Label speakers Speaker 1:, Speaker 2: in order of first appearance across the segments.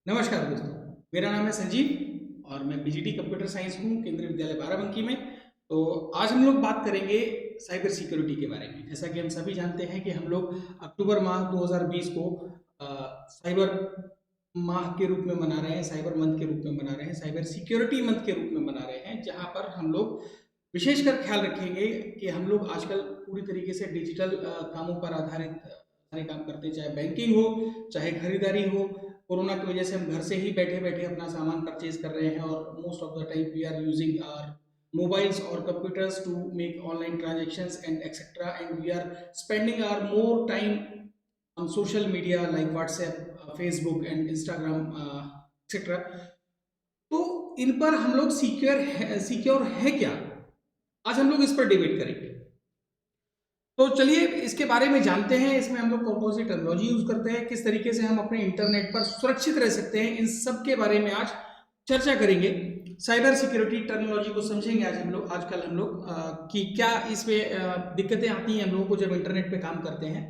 Speaker 1: नमस्कार दोस्तों, मेरा नाम है संजीव और मैं बीजीटी कंप्यूटर साइंस हूँ केंद्रीय विद्यालय बाराबंकी में। तो आज हम लोग बात करेंगे साइबर सिक्योरिटी के बारे में। जैसा कि हम सभी जानते हैं कि हम लोग अक्टूबर माह 2020 को साइबर माह के रूप में मना रहे हैं, साइबर मंथ के रूप में मना रहे हैं, साइबर सिक्योरिटी मंथ के रूप में मना रहे हैं, जहाँ पर हम लोग विशेषकर ख्याल रखेंगे कि हम लोग आजकल पूरी तरीके से डिजिटल कामों पर आधारित सारे काम करते हैं, चाहे बैंकिंग हो, चाहे खरीदारी हो। कोरोना की वजह से हम घर से ही बैठे बैठे अपना सामान परचेज कर रहे हैं और most of the time we are using our mobiles or computers to make online transactions and etc, and we are spending our more time on social media like WhatsApp, Facebook and Instagram, etc. तो इन पर हम लोग secure है क्या, आज हम लोग इस पर डिबेट करेंगे। तो चलिए इसके बारे में जानते हैं। इसमें हम लोग कौन कौन सी टेक्नोलॉजी यूज करते हैं, किस तरीके से हम अपने इंटरनेट पर सुरक्षित रह सकते हैं, इन सब के बारे में आज चर्चा करेंगे। साइबर सिक्योरिटी टेक्नोलॉजी को समझेंगे आज हम लोग, आजकल हम लोग कि क्या इसमें दिक्कतें आती हैं हम लोगों को जब इंटरनेट पे काम करते हैं।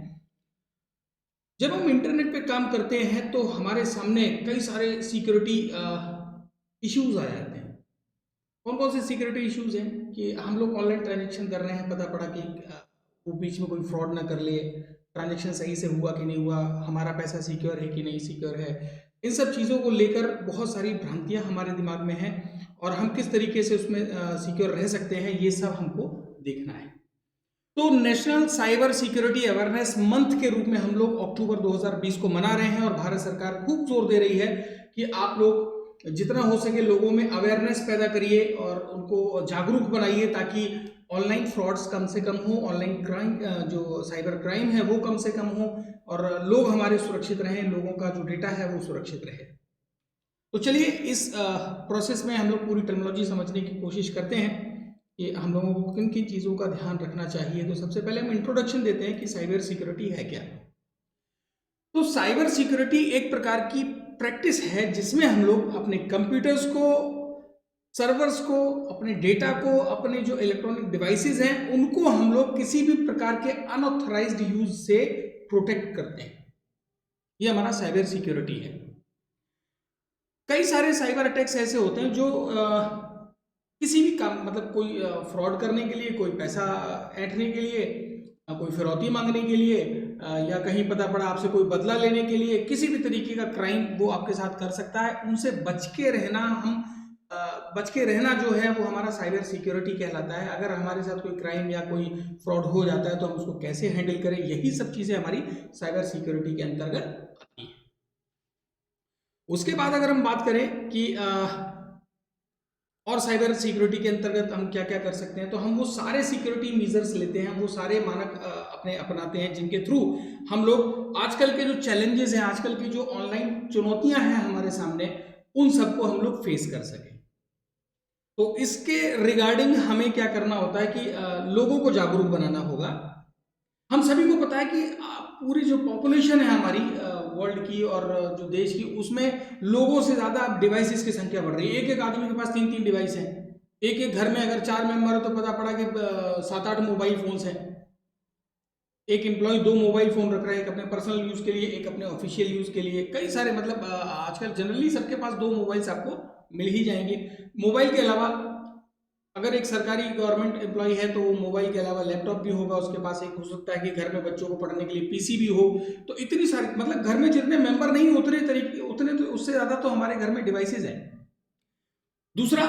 Speaker 1: जब हम इंटरनेट पे काम करते हैं तो हमारे सामने कई सारे सिक्योरिटी इश्यूज आ जाते हैं। कौन कौन से सिक्योरिटी इश्यूज हैं कि हम लोग ऑनलाइन ट्रांजेक्शन कर रहे हैं, पता पड़ा कि वो बीच में कोई फ्रॉड ना कर ले, ट्रांजेक्शन सही से हुआ कि नहीं हुआ, हमारा पैसा सिक्योर है कि नहीं सिक्योर है। इन सब चीज़ों को लेकर बहुत सारी भ्रांतियां हमारे दिमाग में हैं और हम किस तरीके से उसमें सिक्योर रह सकते हैं, ये सब हमको देखना है। तो national cyber security awareness month के रूप में हम लोग अक्टूबर 2020 को मना रहे हैं और भारत सरकार खूब जोर दे रही है कि आप लोग जितना हो सके लोगों में अवेयरनेस पैदा करिए और उनको जागरूक बनाइए, ताकि ऑनलाइन फ्रॉड्स कम से कम हो, ऑनलाइन क्राइम जो साइबर क्राइम है वो कम से कम हो और लोग हमारे सुरक्षित रहें, लोगों का जो डेटा है वो सुरक्षित रहे। तो चलिए इस प्रोसेस में हम लोग पूरी टेक्नोलॉजी समझने की कोशिश करते हैं कि हम लोगों को किन किन चीज़ों का ध्यान रखना चाहिए। तो सबसे पहले हम इंट्रोडक्शन देते हैं कि साइबर सिक्योरिटी है क्या। तो साइबर सिक्योरिटी एक प्रकार की प्रैक्टिस है जिसमें हम लोग अपने कंप्यूटर्स को, सर्वर्स को, अपने डेटा को, अपने जो इलेक्ट्रॉनिक डिवाइसेस हैं उनको हम लोग किसी भी प्रकार के अनऑथराइज्ड यूज से प्रोटेक्ट करते हैं। ये हमारा साइबर सिक्योरिटी है। कई सारे साइबर अटैक्स ऐसे होते हैं जो किसी भी काम, मतलब कोई फ्रॉड करने के लिए, कोई पैसा ऐंठने के लिए, कोई फिरौती मांगने के लिए, या कहीं पता पड़ा आपसे कोई बदला लेने के लिए, किसी भी तरीके का क्राइम वो आपके साथ कर सकता है। उनसे बच के रहना, बच के रहना जो है वो हमारा साइबर सिक्योरिटी कहलाता है। अगर हमारे साथ कोई क्राइम या कोई फ्रॉड हो जाता है तो हम उसको कैसे हैंडल करें, यही सब चीज़ें हमारी साइबर सिक्योरिटी के अंतर्गत आती हैं। उसके बाद अगर हम बात करें कि और साइबर सिक्योरिटी के अंतर्गत हम क्या क्या कर सकते हैं, तो हम वो सारे सिक्योरिटी मेजर्स लेते हैं, वो सारे मानक अपने अपनाते हैं जिनके थ्रू हम लोग आजकल के जो चैलेंजेस हैं, आजकल की जो ऑनलाइन चुनौतियां हैं हमारे सामने, उन सबको हम लोग फेस कर सकें। तो इसके रिगार्डिंग हमें क्या करना होता है कि लोगों को जागरूक बनाना होगा। हम सभी को पता है कि पूरी जो पॉपुलेशन है हमारी वर्ल्ड की और जो देश की, उसमें लोगों से ज़्यादा डिवाइसेस की संख्या बढ़ रही है। एक एक आदमी के पास 3-3 डिवाइस हैं। एक एक घर में अगर 4 मेंबर है तो पता पड़ा कि 7-8 मोबाइल फोन्स हैं। एक एम्प्लॉय 2 मोबाइल फोन रख रहा है, एक अपने पर्सनल यूज़ के लिए, एक अपने ऑफिशियल यूज़ के लिए। कई सारे, मतलब आजकल जनरली सबके पास 2 मोबाइल्स आपको मिल ही जाएंगे। मोबाइल के अलावा अगर एक सरकारी गवर्नमेंट एम्प्लॉय है तो वो मोबाइल के अलावा लैपटॉप भी होगा उसके पास। एक हो सकता है कि घर में बच्चों को पढ़ने के लिए पीसी भी हो। तो इतनी सारी, मतलब घर में जितने मेंबर नहीं उतने तरीके, उतने तो उससे ज़्यादा तो हमारे घर में डिवाइसेज हैं। दूसरा,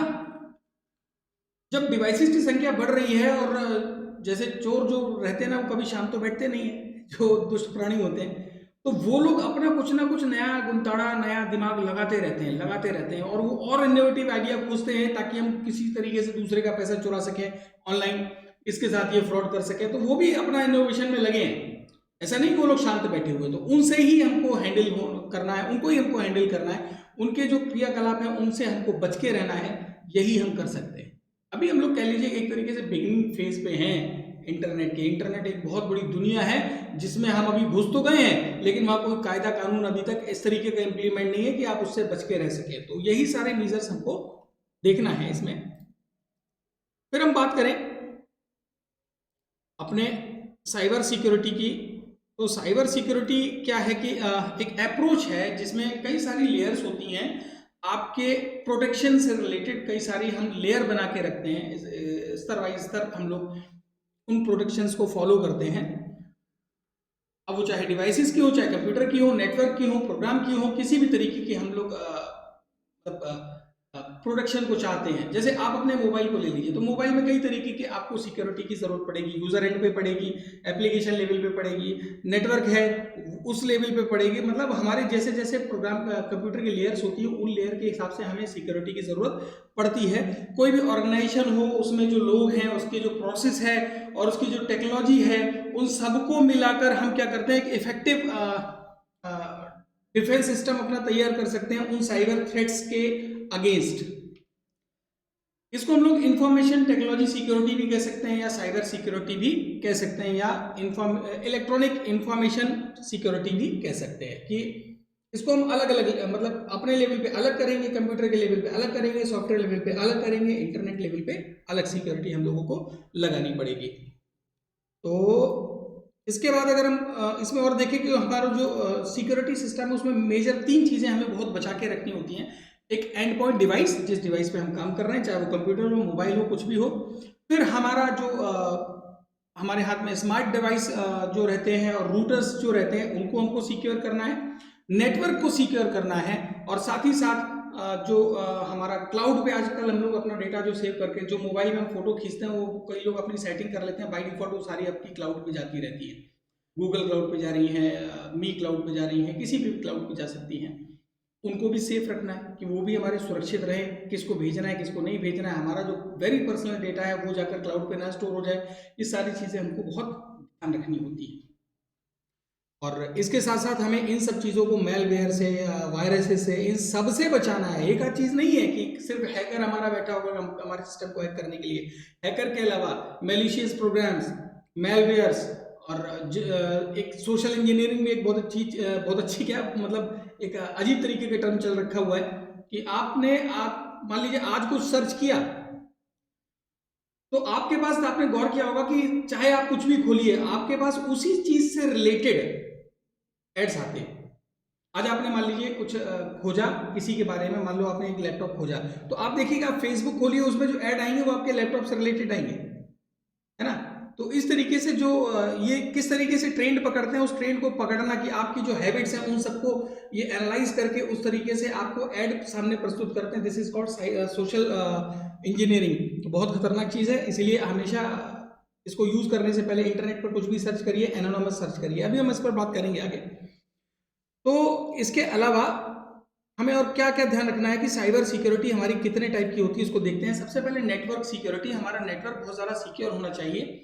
Speaker 1: जब डिवाइसेस की संख्या बढ़ रही है और जैसे चोर जो रहते हैं ना, वो कभी शाम तो बैठते नहीं है, जो दुष्ट प्राणी होते हैं, तो वो लोग अपना कुछ ना कुछ नया गुंताड़ा, नया दिमाग लगाते रहते हैं और वो और इनोवेटिव आइडिया खोजते हैं ताकि हम किसी तरीके से दूसरे का पैसा चुरा सकें ऑनलाइन, इसके साथ ये फ्रॉड कर सकें। तो वो भी अपना इनोवेशन में लगे हैं। ऐसा नहीं कि वो लोग शांत बैठे हुए। तो उनसे ही हमको हैंडल करना है, उनको ही हमको हैंडल करना है, उनके जो क्रियाकलाप है उनसे हमको बच के रहना है। यही हम कर सकते हैं। अभी हम लोग कह लीजिए एक तरीके से बिगिनिंग फेज पे हैं इंटरनेट के। इंटरनेट एक बहुत बड़ी दुनिया है जिसमें हम अभी घुस तो गए हैं, लेकिन वहां कोई कायदा कानून अभी तक इस तरीके का इंप्लीमेंट नहीं है कि आप उससे बच के रह सके। तो यही सारे मेजर्स हमको देखना है इसमें। फिर हम बात करें अपने साइबर सिक्योरिटी की, तो साइबर सिक्योरिटी क्या है कि एक अप्रोच है जिसमें कई सारी लेयर्स होती हैं। आपके प्रोटेक्शन से रिलेटेड कई सारी हम लेयर बना के रखते हैं, स्तर बाई स्तर हम लोग उन प्रोटेक्शंस को फॉलो करते हैं। अब वो चाहे डिवाइसेस की हो, चाहे कंप्यूटर की हो, नेटवर्क की हो, प्रोग्राम की हो, किसी भी तरीके की हम लोग प्रोटेक्शन को चाहते हैं। जैसे आप अपने मोबाइल को ले लीजिए, तो मोबाइल में कई तरीके की आपको सिक्योरिटी की जरूरत पड़ेगी। यूजर एंड पे पड़ेगी, एप्लीकेशन लेवल पे पड़ेगी, नेटवर्क है उस लेवल पे पड़ेगी। मतलब हमारे जैसे जैसे प्रोग्राम कंप्यूटर की लेयर्स होती है, उन लेयर के हिसाब से हमें सिक्योरिटी की जरूरत पड़ती है। कोई भी ऑर्गेनाइजेशन हो, उसमें जो लोग हैं, उसकी जो प्रोसेस है और उसकी जो टेक्नोलॉजी है, उन सबको मिलाकर हम क्या करते हैं, एक इफेक्टिव डिफेंस सिस्टम अपना तैयार कर सकते हैं उन साइबर थ्रेट्स के अगेंस्ट। इसको हम लोग इंफॉर्मेशन टेक्नोलॉजी सिक्योरिटी भी कह सकते हैं, या साइबर सिक्योरिटी भी कह सकते हैं, या इलेक्ट्रॉनिक इंफॉर्मेशन सिक्योरिटी भी कह सकते हैं। कि इसको हम अलग अलग मतलब अपने लेवल पे अलग करेंगे, कंप्यूटर के लेवल पे अलग करेंगे, सॉफ्टवेयर लेवल पे अलग करेंगे, इंटरनेट लेवल पे अलग सिक्योरिटी हम लोगों को लगानी पड़ेगी। तो इसके बाद अगर हम इसमें और देखें कि हमारा जो सिक्योरिटी सिस्टम है, उसमें मेजर 3 चीज़ें हमें बहुत बचा के रखनी होती हैं। एक एंड पॉइंट डिवाइस, जिस डिवाइस पे हम काम कर रहे हैं, चाहे वो कंप्यूटर हो, मोबाइल हो, कुछ भी हो। फिर हमारा जो हमारे हाथ में स्मार्ट डिवाइस जो रहते हैं और रूटर्स जो रहते हैं, उनको हमको सिक्योर करना है, नेटवर्क को सिक्योर करना है, और साथ ही साथ जो हमारा क्लाउड पे आजकल हम लोग अपना डेटा जो सेव करके, जो मोबाइल में हम फोटो खींचते हैं, वो कई लोग अपनी सेटिंग कर लेते हैं, बाई डिफॉल्ट वो सारी आपकी क्लाउड पे जाती रहती है। गूगल क्लाउड पे जा रही हैं, मी क्लाउड पे जा रही हैं, किसी भी क्लाउड पे जा सकती हैं। उनको भी सेफ रखना है कि वो भी हमारे सुरक्षित रहे, किसको भेजना है, किसको नहीं भेजना है, हमारा जो वेरी पर्सनल डेटा है वो जाकर क्लाउड पे ना स्टोर हो जाए। ये सारी चीज़ें हमको बहुत ध्यान रखनी होती है। और इसके साथ साथ हमें इन सब चीज़ों को मेलवेयर से, वायरसेस से, इन सब से बचाना है। एक आध चीज़ नहीं है कि सिर्फ हैकर हमारा बैठा होगा हमारे सिस्टम को हैक करने के लिए। हैकर के अलावा मेलिशियस प्रोग्राम्स, मेलवेयर्स, और एक सोशल इंजीनियरिंग में एक बहुत अच्छी क्या मतलब एक अजीब तरीके का टर्म चल रखा हुआ है कि आप मान लीजिए आज कुछ सर्च किया, तो आपके पास आपने गौर किया होगा कि चाहे आप कुछ भी खोलिए, आपके पास उसी चीज से रिलेटेड एड्स आते हैं। आज आपने मान लीजिए कुछ खोजा किसी के बारे में, मान लो आपने एक लैपटॉप खोजा, तो आप देखिएगा फेसबुक खोलिए, उसमें जो ऐड आएंगे वो आपके लैपटॉप से रिलेटेड आएंगे, है ना। तो इस तरीके से जो ये किस तरीके से ट्रेंड पकड़ते हैं, उस ट्रेंड को पकड़ना कि आपकी जो हैबिट्स हैं उन सबको ये एनालाइज करके उस तरीके से आपको ऐड सामने प्रस्तुत करते हैं। This is called social engineering. बहुत खतरनाक चीज़ है, इसीलिए हमेशा इसको यूज करने से पहले इंटरनेट पर कुछ भी सर्च करिए, एनोनिमस सर्च करिए। अभी हम इस पर बात करेंगे आगे। तो इसके अलावा हमें और क्या क्या ध्यान रखना है कि साइबर सिक्योरिटी हमारी कितने टाइप की होती है, उसको देखते हैं। सबसे पहले नेटवर्क सिक्योरिटी। हमारा नेटवर्क बहुत ज़्यादा सिक्योर होना चाहिए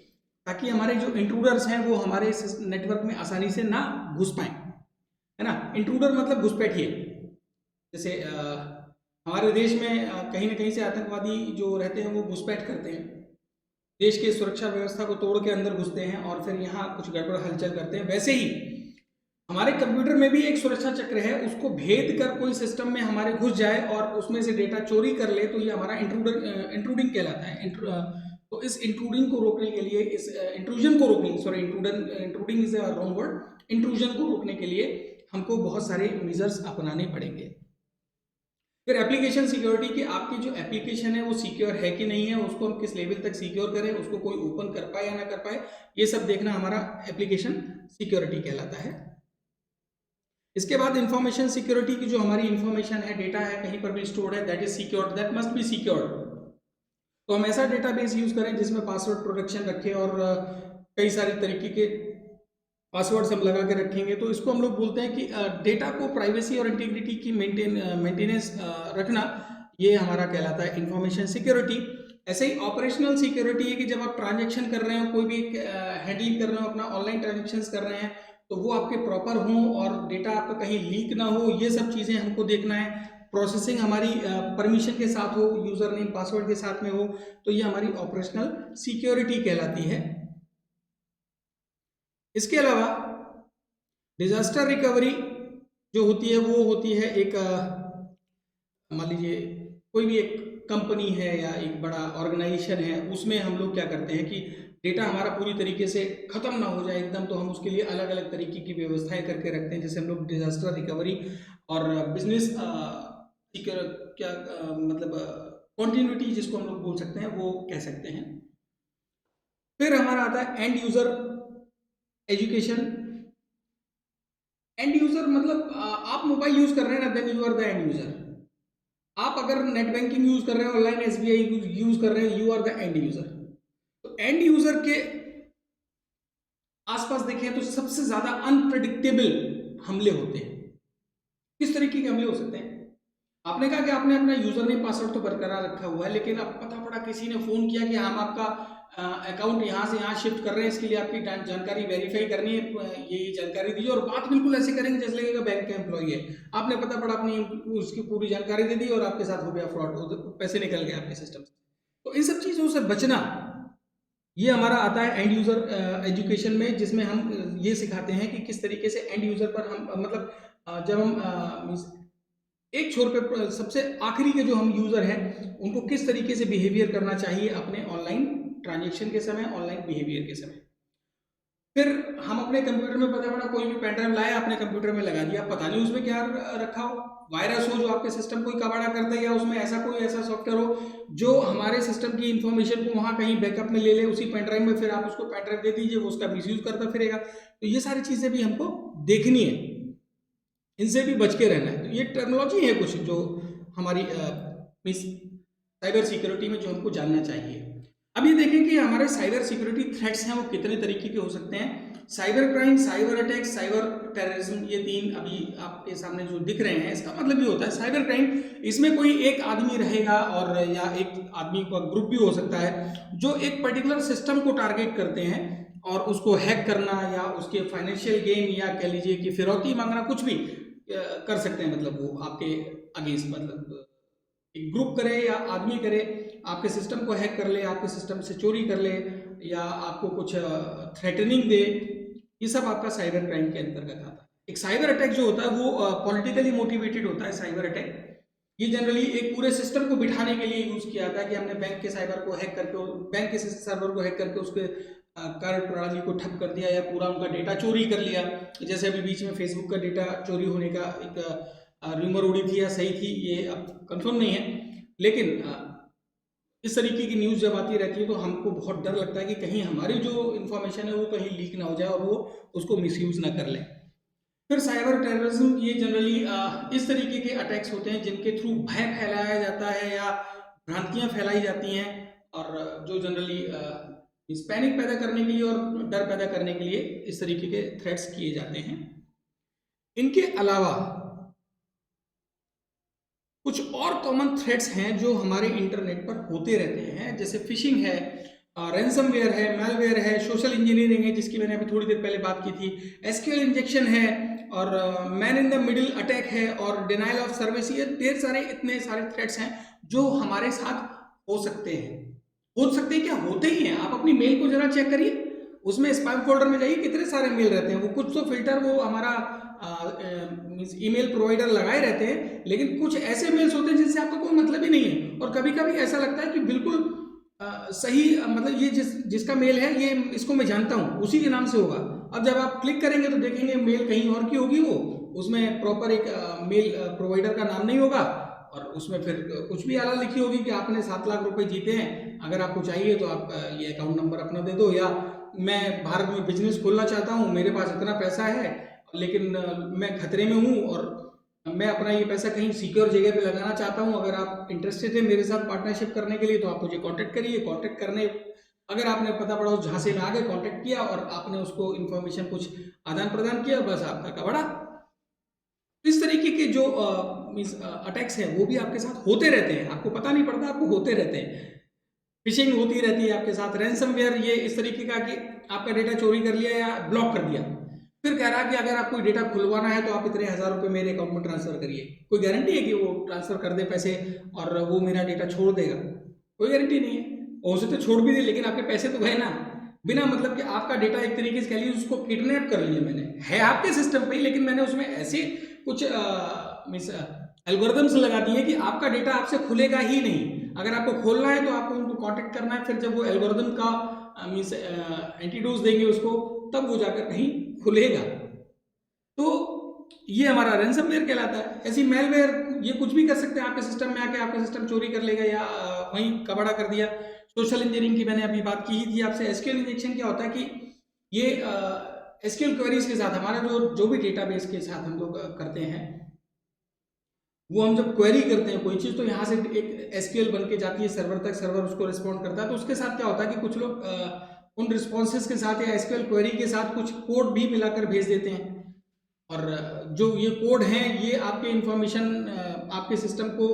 Speaker 1: ताकि हमारे जो इंट्रूडर्स हैं वो हमारे इस नेटवर्क में आसानी से ना घुस पाए, है ना। इंट्रूडर मतलब घुसपैठिए। जैसे हमारे देश में कहीं ना कहीं से आतंकवादी जो रहते हैं वो घुसपैठ करते हैं, देश की सुरक्षा व्यवस्था को तोड़ के अंदर घुसते हैं और फिर यहाँ कुछ गड़बड़ हलचल करते हैं। वैसे ही हमारे कंप्यूटर में भी एक सुरक्षा चक्र है, उसको भेद कर कोई सिस्टम में हमारे घुस जाए और उसमें से डेटा चोरी कर ले, तो ये हमारा इंट्रूडिंग कहलाता है। तो इस इंट्रूडिंग को रोकने के लिए, इस इंट्रूजन को रोकने, sorry intruding is a wrong word, intrusion को रोकने के लिए हमको बहुत सारे मेजर्स अपनाने पड़ेंगे। फिर एप्लीकेशन सिक्योरिटी की, आपकी जो एप्लीकेशन है वो सिक्योर है कि नहीं है, उसको हम किस लेवल तक सिक्योर करें, उसको कोई ओपन कर पाए या ना कर पाए, ये सब देखना हमारा एप्लीकेशन सिक्योरिटी कहलाता है। इसके बाद इंफॉर्मेशन सिक्योरिटी की, जो हमारी इंफॉर्मेशन है, डेटा है, कहीं पर भी स्टोर्ड है, that is secured, that must be secured. तो हम ऐसा डेटाबेस यूज करें जिसमें पासवर्ड प्रोटेक्शन रखें और कई सारी तरीके के पासवर्ड्स हम लगा के रखेंगे। तो इसको हम लोग बोलते हैं कि डेटा को प्राइवेसी और इंटीग्रिटी की मेंटेनेंस रखना, ये हमारा कहलाता है इंफॉर्मेशन सिक्योरिटी। ऐसे ही ऑपरेशनल सिक्योरिटी है कि जब आप ट्रांजेक्शन कर रहे हो, कोई भी हैंडलिंग कर रहे हो, अपना ऑनलाइन ट्रांजेक्शन्स कर रहे हैं, तो वो आपके प्रॉपर हों और डेटा आपका कहीं लीक ना हो, ये सब चीज़ें हमको देखना है। प्रोसेसिंग हमारी परमिशन के साथ हो, यूजर नेम पासवर्ड के साथ में हो, तो ये हमारी ऑपरेशनल सिक्योरिटी कहलाती है। इसके अलावा डिजास्टर रिकवरी जो होती है वो होती है एक, मान लीजिए कोई भी एक कंपनी है या एक बड़ा ऑर्गेनाइजेशन है, उसमें हम लोग क्या करते हैं कि डेटा हमारा पूरी तरीके से ख़त्म ना हो जाए एकदम, तो हम उसके लिए अलग अलग तरीके की व्यवस्थाएं करके रखते हैं, जैसे हम लोग डिजास्टर रिकवरी और बिजनेस क्या मतलब कॉन्टिन्यूटी जिसको हम लोग बोल सकते हैं वो कह सकते हैं। फिर हमारा आता है end user education. End user मतलब आप मोबाइल यूज़ कर रहे हैं ना, then you are the end user. आप अगर नेट बैंकिंग यूज़ कर रहे हैं, ऑनलाइन SBI यूज़ कर रहे हैं, you are the end user. तो एंड यूज़र के आसपास देखें तो सबसे ज़्यादा अनप्रेडिक्टेबल हमले होते हैं। किस तरीके के हमले हो सकते हैं? आपने कहा कि आपने अपना यूजर नेम पासवर्ड तो बरकरार रखा हुआ है, लेकिन अब पता पड़ा किसी ने फोन किया कि हम आपका अकाउंट यहाँ से यहाँ शिफ्ट कर रहे हैं, इसके लिए आपकी जानकारी वेरीफाई करनी है, ये जानकारी दीजिए, और बात बिल्कुल ऐसे करेंगे जैसे लगेगा बैंक का एम्प्लॉई है। आपने पता पड़ा अपनी उसकी पूरी जानकारी दे दी और आपके साथ हो गया फ्रॉड, पैसे निकल गए आपके सिस्टम से। तो इन सब चीज़ों से बचना, ये हमारा आता है एंड यूज़र एजुकेशन में, जिसमें हम ये सिखाते हैं कि किस तरीके से एंड यूज़र पर हम मतलब जब हम एक छोर पे सबसे आखिरी के जो हम यूज़र हैं उनको किस तरीके से बिहेवियर करना चाहिए अपने ऑनलाइन ट्रांजेक्शन के समय, ऑनलाइन बिहेवियर के समय। फिर हम अपने कंप्यूटर में पता पड़ा कोई भी पेन ड्राइव लाया, अपने कंप्यूटर में लगा दिया, पता नहीं उसमें क्या रखा हो, वायरस हो जो आपके सिस्टम को ही कबाड़ा कर दे, या उसमें ऐसा सॉफ्टवेयर हो जो हमारे सिस्टम की इंफॉर्मेशन को वहाँ कहीं बैकअप में ले ले उसी पेन ड्राइव में, फिर आप उसको पेन ड्राइव दे दीजिए, वो उसका मिसयूज करता फिरेगा। तो ये सारी चीज़ें भी हमको देखनी है, इनसे भी बच के रहना है। तो ये टेक्नोलॉजी है कुछ जो हमारी साइबर सिक्योरिटी में जो हमको जानना चाहिए। अब ये देखें कि हमारे साइबर सिक्योरिटी थ्रेट्स हैं वो कितने तरीके के हो सकते हैं। Cyber crime, cyber attack, cyber terrorism, ये तीन अभी आपके सामने जो दिख रहे हैं, इसका मतलब ये होता है साइबर क्राइम, इसमें कोई एक आदमी रहेगा और या एक आदमी का ग्रुप भी हो सकता है जो एक पर्टिकुलर सिस्टम को टारगेट करते हैं और उसको हैक करना या उसके फाइनेंशियल गेन या कह लीजिए कि फिरौती मांगना, कुछ भी कर सकते हैं। मतलब वो आपके अगेंस्ट, मतलब एक ग्रुप करे या आदमी करे, आपके सिस्टम को हैक कर ले, आपके सिस्टम से चोरी कर ले या आपको कुछ थ्रेटनिंग दे, ये सब आपका साइबर क्राइम के अंतर्गत आता है। एक साइबर अटैक जो होता है वो पॉलिटिकली मोटिवेटेड होता है। साइबर अटैक ये जनरली एक पूरे सिस्टम को बिठाने के लिए यूज किया जाता है कि हमने बैंक के साइबर को हैक करके, बैंक के सर्वर को हैक करके उसके कार्य प्रणाली को ठप कर दिया या पूरा उनका डेटा चोरी कर लिया। जैसे अभी बीच में फेसबुक का डेटा चोरी होने का एक रूमर उड़ी थी या सही थी, ये अब कंफर्म नहीं है, लेकिन इस तरीके की न्यूज़ जब आती रहती है तो हमको बहुत डर लगता है कि कहीं हमारी जो इन्फॉर्मेशन है वो कहीं लीक ना हो जाए और वो उसको मिसयूज ना कर लें। फिर साइबर टेररिज्म, ये जनरली इस तरीके के अटैक्स होते हैं जिनके थ्रू भय फैलाया जाता है या भ्रांतियां फैलाई जाती हैं, और जो जनरली पैनिक पैदा करने के लिए और डर पैदा करने के लिए इस तरीके के थ्रेट्स किए जाते हैं। इनके अलावा कुछ और कॉमन थ्रेट्स हैं जो हमारे इंटरनेट पर होते रहते हैं, जैसे फिशिंग है, रैंसमवेयर है, मैलवेयर है, सोशल इंजीनियरिंग है जिसकी मैंने अभी थोड़ी देर पहले बात की थी, एसक्यूएल इंजेक्शन है, और man in the middle attack है, और डिनाइल ऑफ सर्विस। ये ढेर सारे इतने सारे थ्रेट्स हैं जो हमारे साथ हो सकते हैं। हो सकते हैं क्या, होते ही हैं। आप अपनी मेल को जरा चेक करिए, उसमें स्पैम फोल्डर में जाइए, कितने सारे मेल रहते हैं। वो कुछ तो फिल्टर वो हमारा ईमेल प्रोवाइडर लगाए रहते हैं, लेकिन कुछ ऐसे मेल्स होते हैं जिनसे आपका कोई मतलब ही नहीं है, और कभी कभी ऐसा लगता है कि बिल्कुल सही, मतलब ये जिसका मेल है ये इसको मैं जानता हूँ, उसी के नाम से होगा। अब जब आप क्लिक करेंगे तो देखेंगे मेल कहीं और की होगी, वो उसमें प्रॉपर एक मेल प्रोवाइडर का नाम नहीं होगा, और उसमें फिर कुछ भी आला लिखी होगी कि आपने 7 लाख रुपए जीते हैं, अगर आपको चाहिए तो आप ये अकाउंट नंबर अपना दे दो, या मैं भारत में बिजनेस खोलना चाहता हूँ, मेरे पास इतना पैसा है लेकिन मैं खतरे में हूँ और मैं अपना ये पैसा कहीं सिक्योर जगह पे लगाना चाहता हूँ, अगर आप इंटरेस्टेड है मेरे साथ पार्टनरशिप करने के लिए तो आप मुझे कांटेक्ट करिए। कांटेक्ट करने, अगर आपने पता पड़ा उस झांसे में आगे कांटेक्ट किया और आपने उसको इन्फॉर्मेशन कुछ आदान प्रदान किया, बस आपका कबाड़ा। इस तरीके के जो अटैक्स हैं वो भी आपके साथ होते रहते हैं, आपको पता नहीं पड़ता, आपको होते रहते हैं। फिशिंग होती रहती है आपके साथ। रैंसमवेयर ये इस तरीके का कि आपका डेटा चोरी कर लिया या ब्लॉक कर दिया, फिर कह रहा कि अगर आपको डेटा खुलवाना है तो आप इतने 1000 रुपये मेरे अकाउंट में ट्रांसफर करिए। कोई गारंटी है कि वो ट्रांसफर कर दे पैसे और वो मेरा डेटा छोड़ देगा? कोई गारंटी नहीं है। और उसे तो छोड़ भी दे लेकिन आपके पैसे तो गए ना, बिना मतलब कि आपका डेटा एक तरीके से कह लीजिए उसको किडनैप कर लिया मैंने, है आपके सिस्टम पे ही, लेकिन मैंने उसमें ऐसे कुछ एल्गोरिथम्स लगा दिए कि आपका डेटा आपसे खुलेगा ही नहीं। अगर आपको खोलना है तो आपको उनको कांटेक्ट करना है, फिर जब वो एल्गोरिथम का मीन्स एंटीडोज देंगे उसको, तब वो जाकर कहीं खुलेगा। तो ये हमारा रैंसमवेयर कहलाता है। ऐसी मेलवेयर ये कुछ भी कर सकते हैं, आपके सिस्टम में आके आपका सिस्टम चोरी कर लेगा या वहीं कबाड़ा कर दिया। सोशल इंजीनियरिंग की मैंने अभी बात की ही थी आपसे। एसक्यूएल इंजेक्शन क्या होता है कि ये एसक्यूएल क्वेरीज के साथ हमारा जो भी डेटाबेस के साथ हम लोग करते हैं, वो हम जब क्वेरी करते हैं कोई चीज़, तो यहाँ से एक एसक्यूएल बन के जाती है सर्वर तक, सर्वर उसको रिस्पॉन्ड करता है। तो उसके साथ क्या होता है कि कुछ लोग उन रिस्पॉन्सेज के साथ या एसक्यूएल क्वेरी के साथ कुछ कोड भी मिलाकर भेज देते हैं, और जो ये कोड हैं ये आपके इंफॉर्मेशन आपके सिस्टम को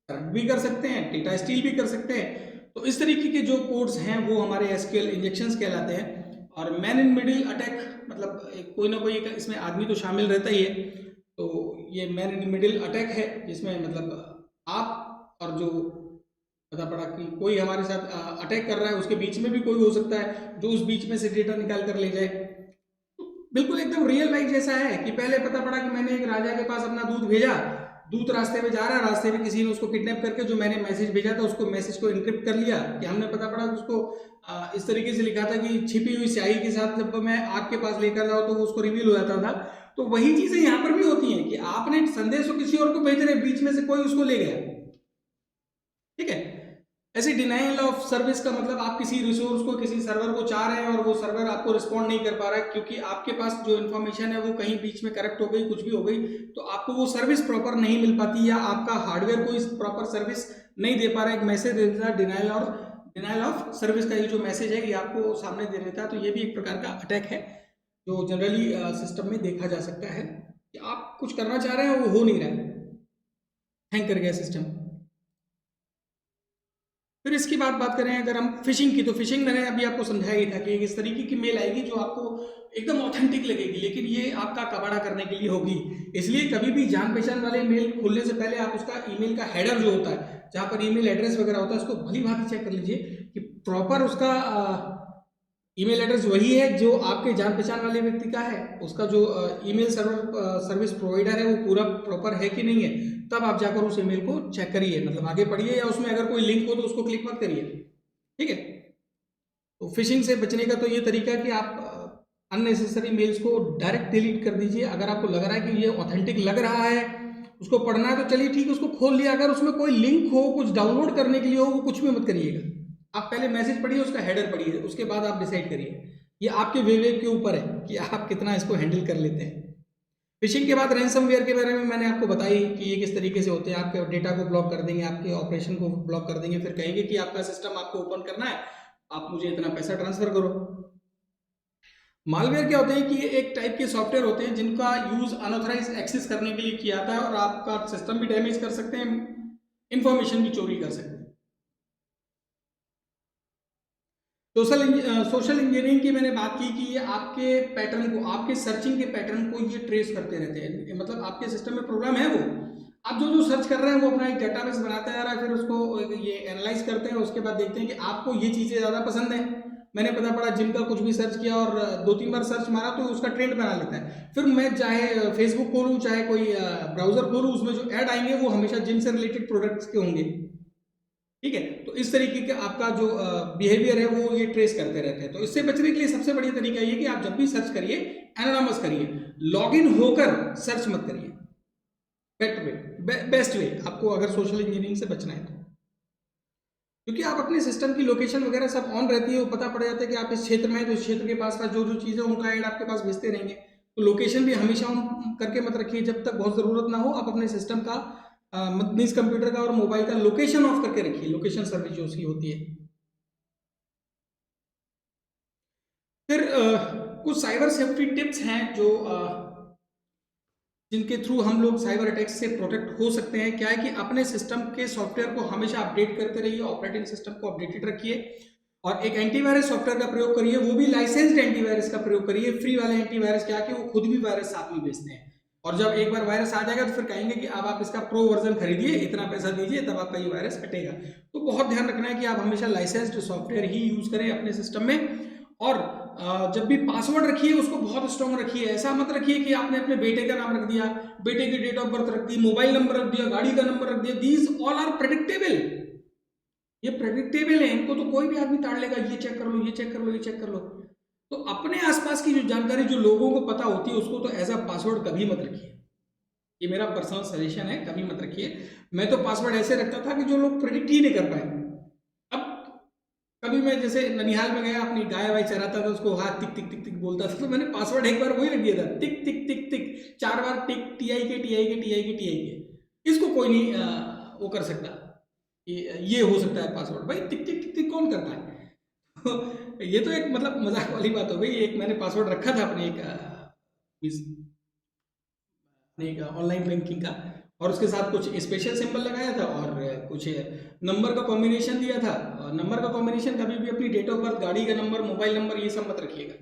Speaker 1: करप्ट भी कर सकते हैं, डेटा स्टील भी कर सकते हैं। तो इस तरीके के जो कोड्स हैं वो हमारे एसक्यूएल इंजेक्शंस कहलाते हैं। और मैन इन मिडिल अटैक, मतलब कोई ना कोई इसमें आदमी तो शामिल रहता ही है। तो ये मैन इन मिडिल अटैक है, जिसमें मतलब आप और जो पता पड़ा कि कोई हमारे साथ अटैक कर रहा है, उसके बीच में भी कोई हो सकता है जो उस बीच में से डेटा निकाल कर ले जाए। बिल्कुल एकदम रियल लाइफ जैसा है कि पहले पता पड़ा कि मैंने एक राजा के पास अपना दूध भेजा, दूध रास्ते में जा रहा है, रास्ते में किसी ने उसको किडनैप करके जो मैंने मैसेज भेजा था उसको मैसेज को इनक्रिप्ट कर लिया, कि हमने पता पड़ा कि उसको इस तरीके से लिखा था कि छिपी हुई स्याही के साथ जब मैं आग के पास लेकर जाऊँ तो वो उसको रिवील हो जाता था। तो वही चीजें यहाँ पर भी होती हैं कि आपने संदेश को किसी और को भेज रहे, बीच में से कोई उसको ले गया, ठीक है। ऐसे डिनाइल ऑफ सर्विस का मतलब आप किसी रिसोर्स को, किसी सर्वर को चाह रहे हैं और वो सर्वर आपको रिस्पॉन्ड नहीं कर पा रहा है क्योंकि आपके पास जो इन्फॉर्मेशन है वो कहीं बीच में करप्ट हो गई, कुछ भी हो गई, तो आपको वो सर्विस प्रॉपर नहीं मिल पाती या आपका हार्डवेयर कोई प्रॉपर सर्विस नहीं दे पा रहा है। एक मैसेज दे देता है डिनाइल ऑफ सर्विस का, ये जो मैसेज है ये आपको सामने दे देता है। तो ये भी एक प्रकार का अटैक है जो जनरली सिस्टम में देखा जा सकता है कि आप कुछ करना चाह रहे हैं वो हो नहीं रहा है, हैंग कर गया सिस्टम। फिर इसकी बात करें अगर हम फिशिंग की, तो फिशिंग मैंने अभी आपको समझाया ही था कि इस तरीके की मेल आएगी जो आपको एकदम ऑथेंटिक लगेगी, लेकिन ये आपका कबाड़ा करने के लिए होगी। इसलिए कभी भी जान पहचान वाले मेल खोलने से पहले आप उसका ईमेल का हेडर जो होता है, जहाँ पर ईमेल एड्रेस वगैरह होता है, उसको भली भांति चेक कर लीजिए कि प्रॉपर उसका ईमेल एड्रेस वही है जो आपके जान पहचान वाले व्यक्ति का है, उसका जो ईमेल सर्विस प्रोवाइडर है वो पूरा प्रॉपर है कि नहीं है। तब आप जाकर उस ईमेल को चेक करिए, मतलब आगे पढ़िए, या उसमें अगर कोई लिंक हो तो उसको क्लिक मत करिए, ठीक है। तो फिशिंग से बचने का तो ये तरीका है कि आप अननेसेसरी मेल्स को डायरेक्ट डिलीट कर दीजिए। अगर आपको लग रहा है कि ये ऑथेंटिक लग रहा है, उसको पढ़ना है, तो चलिए ठीक है, उसको खोल लिया। अगर उसमें कोई लिंक हो, कुछ डाउनलोड करने के लिए हो, वो कुछ भी मत करिएगा। आप पहले मैसेज पढ़िए, उसका हेडर पढ़िए, उसके बाद आप डिसाइड करिए। ये आपके विवेक के ऊपर है कि आप कितना इसको हैंडल कर लेते हैं। फिशिंग के बाद रैंसमवेयर के बारे में मैंने आपको बताई कि ये किस तरीके से होते हैं। आपके डेटा को ब्लॉक कर देंगे, आपके ऑपरेशन को ब्लॉक कर देंगे, फिर कहेंगे कि आपका सिस्टम आपको ओपन करना है, आप मुझे इतना पैसा ट्रांसफर करो। मालवेयर क्या होते हैं कि ये एक टाइप के सॉफ्टवेयर होते हैं जिनका यूज अनऑथराइज एक्सेस करने के लिए किया जाता है और आपका सिस्टम भी डैमेज कर सकते हैं, इंफॉर्मेशन भी चोरी कर सकते हैं। सोशल इंजीनियरिंग की मैंने बात की कि ये आपके पैटर्न को, आपके सर्चिंग के पैटर्न को ये ट्रेस करते रहते हैं। मतलब आपके सिस्टम में प्रॉब्लम है, वो आप जो सर्च कर रहे हैं वो अपना एक डेटाबेस बनाता जा रहा है, फिर उसको ये एनालाइज करते हैं, उसके बाद देखते हैं कि आपको ये चीज़ें ज़्यादा पसंद है। मैंने पता पड़ा जिम का कुछ भी सर्च किया और 2-3 बार सर्च मारा तो उसका ट्रेंड बना लेता है। फिर मैं चाहे फेसबुक खोलूँ, चाहे कोई ब्राउजर खोलूँ, उसमें जो ऐड आएंगे वो हमेशा जिम से रिलेटेड प्रोडक्ट्स के होंगे, ठीक है। तो इस तरीके का आपका जो बिहेवियर है वो ये ट्रेस करते रहते हैं। तो इससे बचने के लिए सबसे बढ़िया तरीका ये कि आप जब भी सर्च करिए एनोनिमस करिए, लॉगिन होकर सर्च मत करिए। बेस्ट वे आपको अगर सोशल इंजीनियरिंग से बचना है तो, क्योंकि आप अपने सिस्टम की लोकेशन वगैरह सब ऑन रहती है, वो पता पड़ जाता है कि आप इस क्षेत्र में हैं, तो इस क्षेत्र के पास का जो चीज़ें उनका ऐड आपके पास भेजते रहेंगे। तो लोकेशन भी हमेशा ऑन करके मत रखिए, जब तक बहुत ज़रूरत ना हो। आप अपने सिस्टम का मीन्स कंप्यूटर का और मोबाइल का लोकेशन ऑफ करके रखिए, लोकेशन सर्विस जो उसकी होती है। फिर कुछ साइबर सेफ्टी टिप्स हैं जो जिनके थ्रू हम लोग साइबर अटैक्स से प्रोटेक्ट हो सकते हैं। क्या है कि अपने सिस्टम के सॉफ्टवेयर को हमेशा अपडेट करते रहिए, ऑपरेटिंग सिस्टम को अपडेटेड रखिए, और एक एंटीवायरस सॉफ्टवेयर का प्रयोग करिए, वो भी लाइसेंस्ड एंटीवायरस का प्रयोग करिए। फ्री वाले एंटीवायरस क्या कि वो खुद भी वायरस साथ में बेचते हैं, और जब एक बार वायरस आ जाएगा तो फिर कहेंगे कि अब आप इसका प्रो वर्जन खरीदिए, इतना पैसा दीजिए, तब आपका ये वायरस हटेगा। तो बहुत ध्यान रखना है कि आप हमेशा लाइसेंस्ड सॉफ्टवेयर ही यूज करें अपने सिस्टम में। और जब भी पासवर्ड रखिए उसको बहुत स्ट्रॉन्ग रखिए। ऐसा मत रखिए कि आपने अपने बेटे का नाम रख दिया, बेटे की डेट ऑफ बर्थ रख दी, मोबाइल नंबर रख दिया, गाड़ी का नंबर रख दिया। दीज ऑल आर प्रेडिक्टेबल, ये प्रेडिक्टेबल है, इनको तो कोई भी आदमी ताड़ लेगा, ये चेक कर लो, ये चेक कर लो, ये चेक कर लो। तो अपने आसपास की जो जानकारी जो लोगों को पता होती है उसको तो एज अ पासवर्ड कभी मत रखिए। ये मेरा पर्सनल सजेशन है, कभी मत रखिए। मैं तो पासवर्ड ऐसे रखता था कि जो लोग प्रेडिक्ट ही नहीं कर पाए। अब कभी मैं जैसे ननिहाल में गया, अपनी गाय वाय चराता था, उसको हाथ टिक टिक टिक टिक बोलता था, तो मैंने पासवर्ड एक बार वही रख दिया था, टिक टिक टिक टिक, 4 बार टिक, टीआई के टीआई के टीआई के टीआई के। इसको कोई नहीं वो कर सकता कि ये हो सकता है पासवर्ड। भाई टिक टिक टिक टिक कौन करता है? तो ये तो एक मतलब मजाक वाली बात हो गई। एक मैंने पासवर्ड रखा था अपने एक ऑनलाइन बैंकिंग का, और उसके साथ कुछ स्पेशल सिंबल लगाया था और कुछ नंबर का कॉम्बिनेशन दिया था। नंबर का कॉम्बिनेशन कभी भी अपनी डेट ऑफ बर्थ, गाड़ी का नंबर, मोबाइल नंबर, ये सब मत रखिएगा।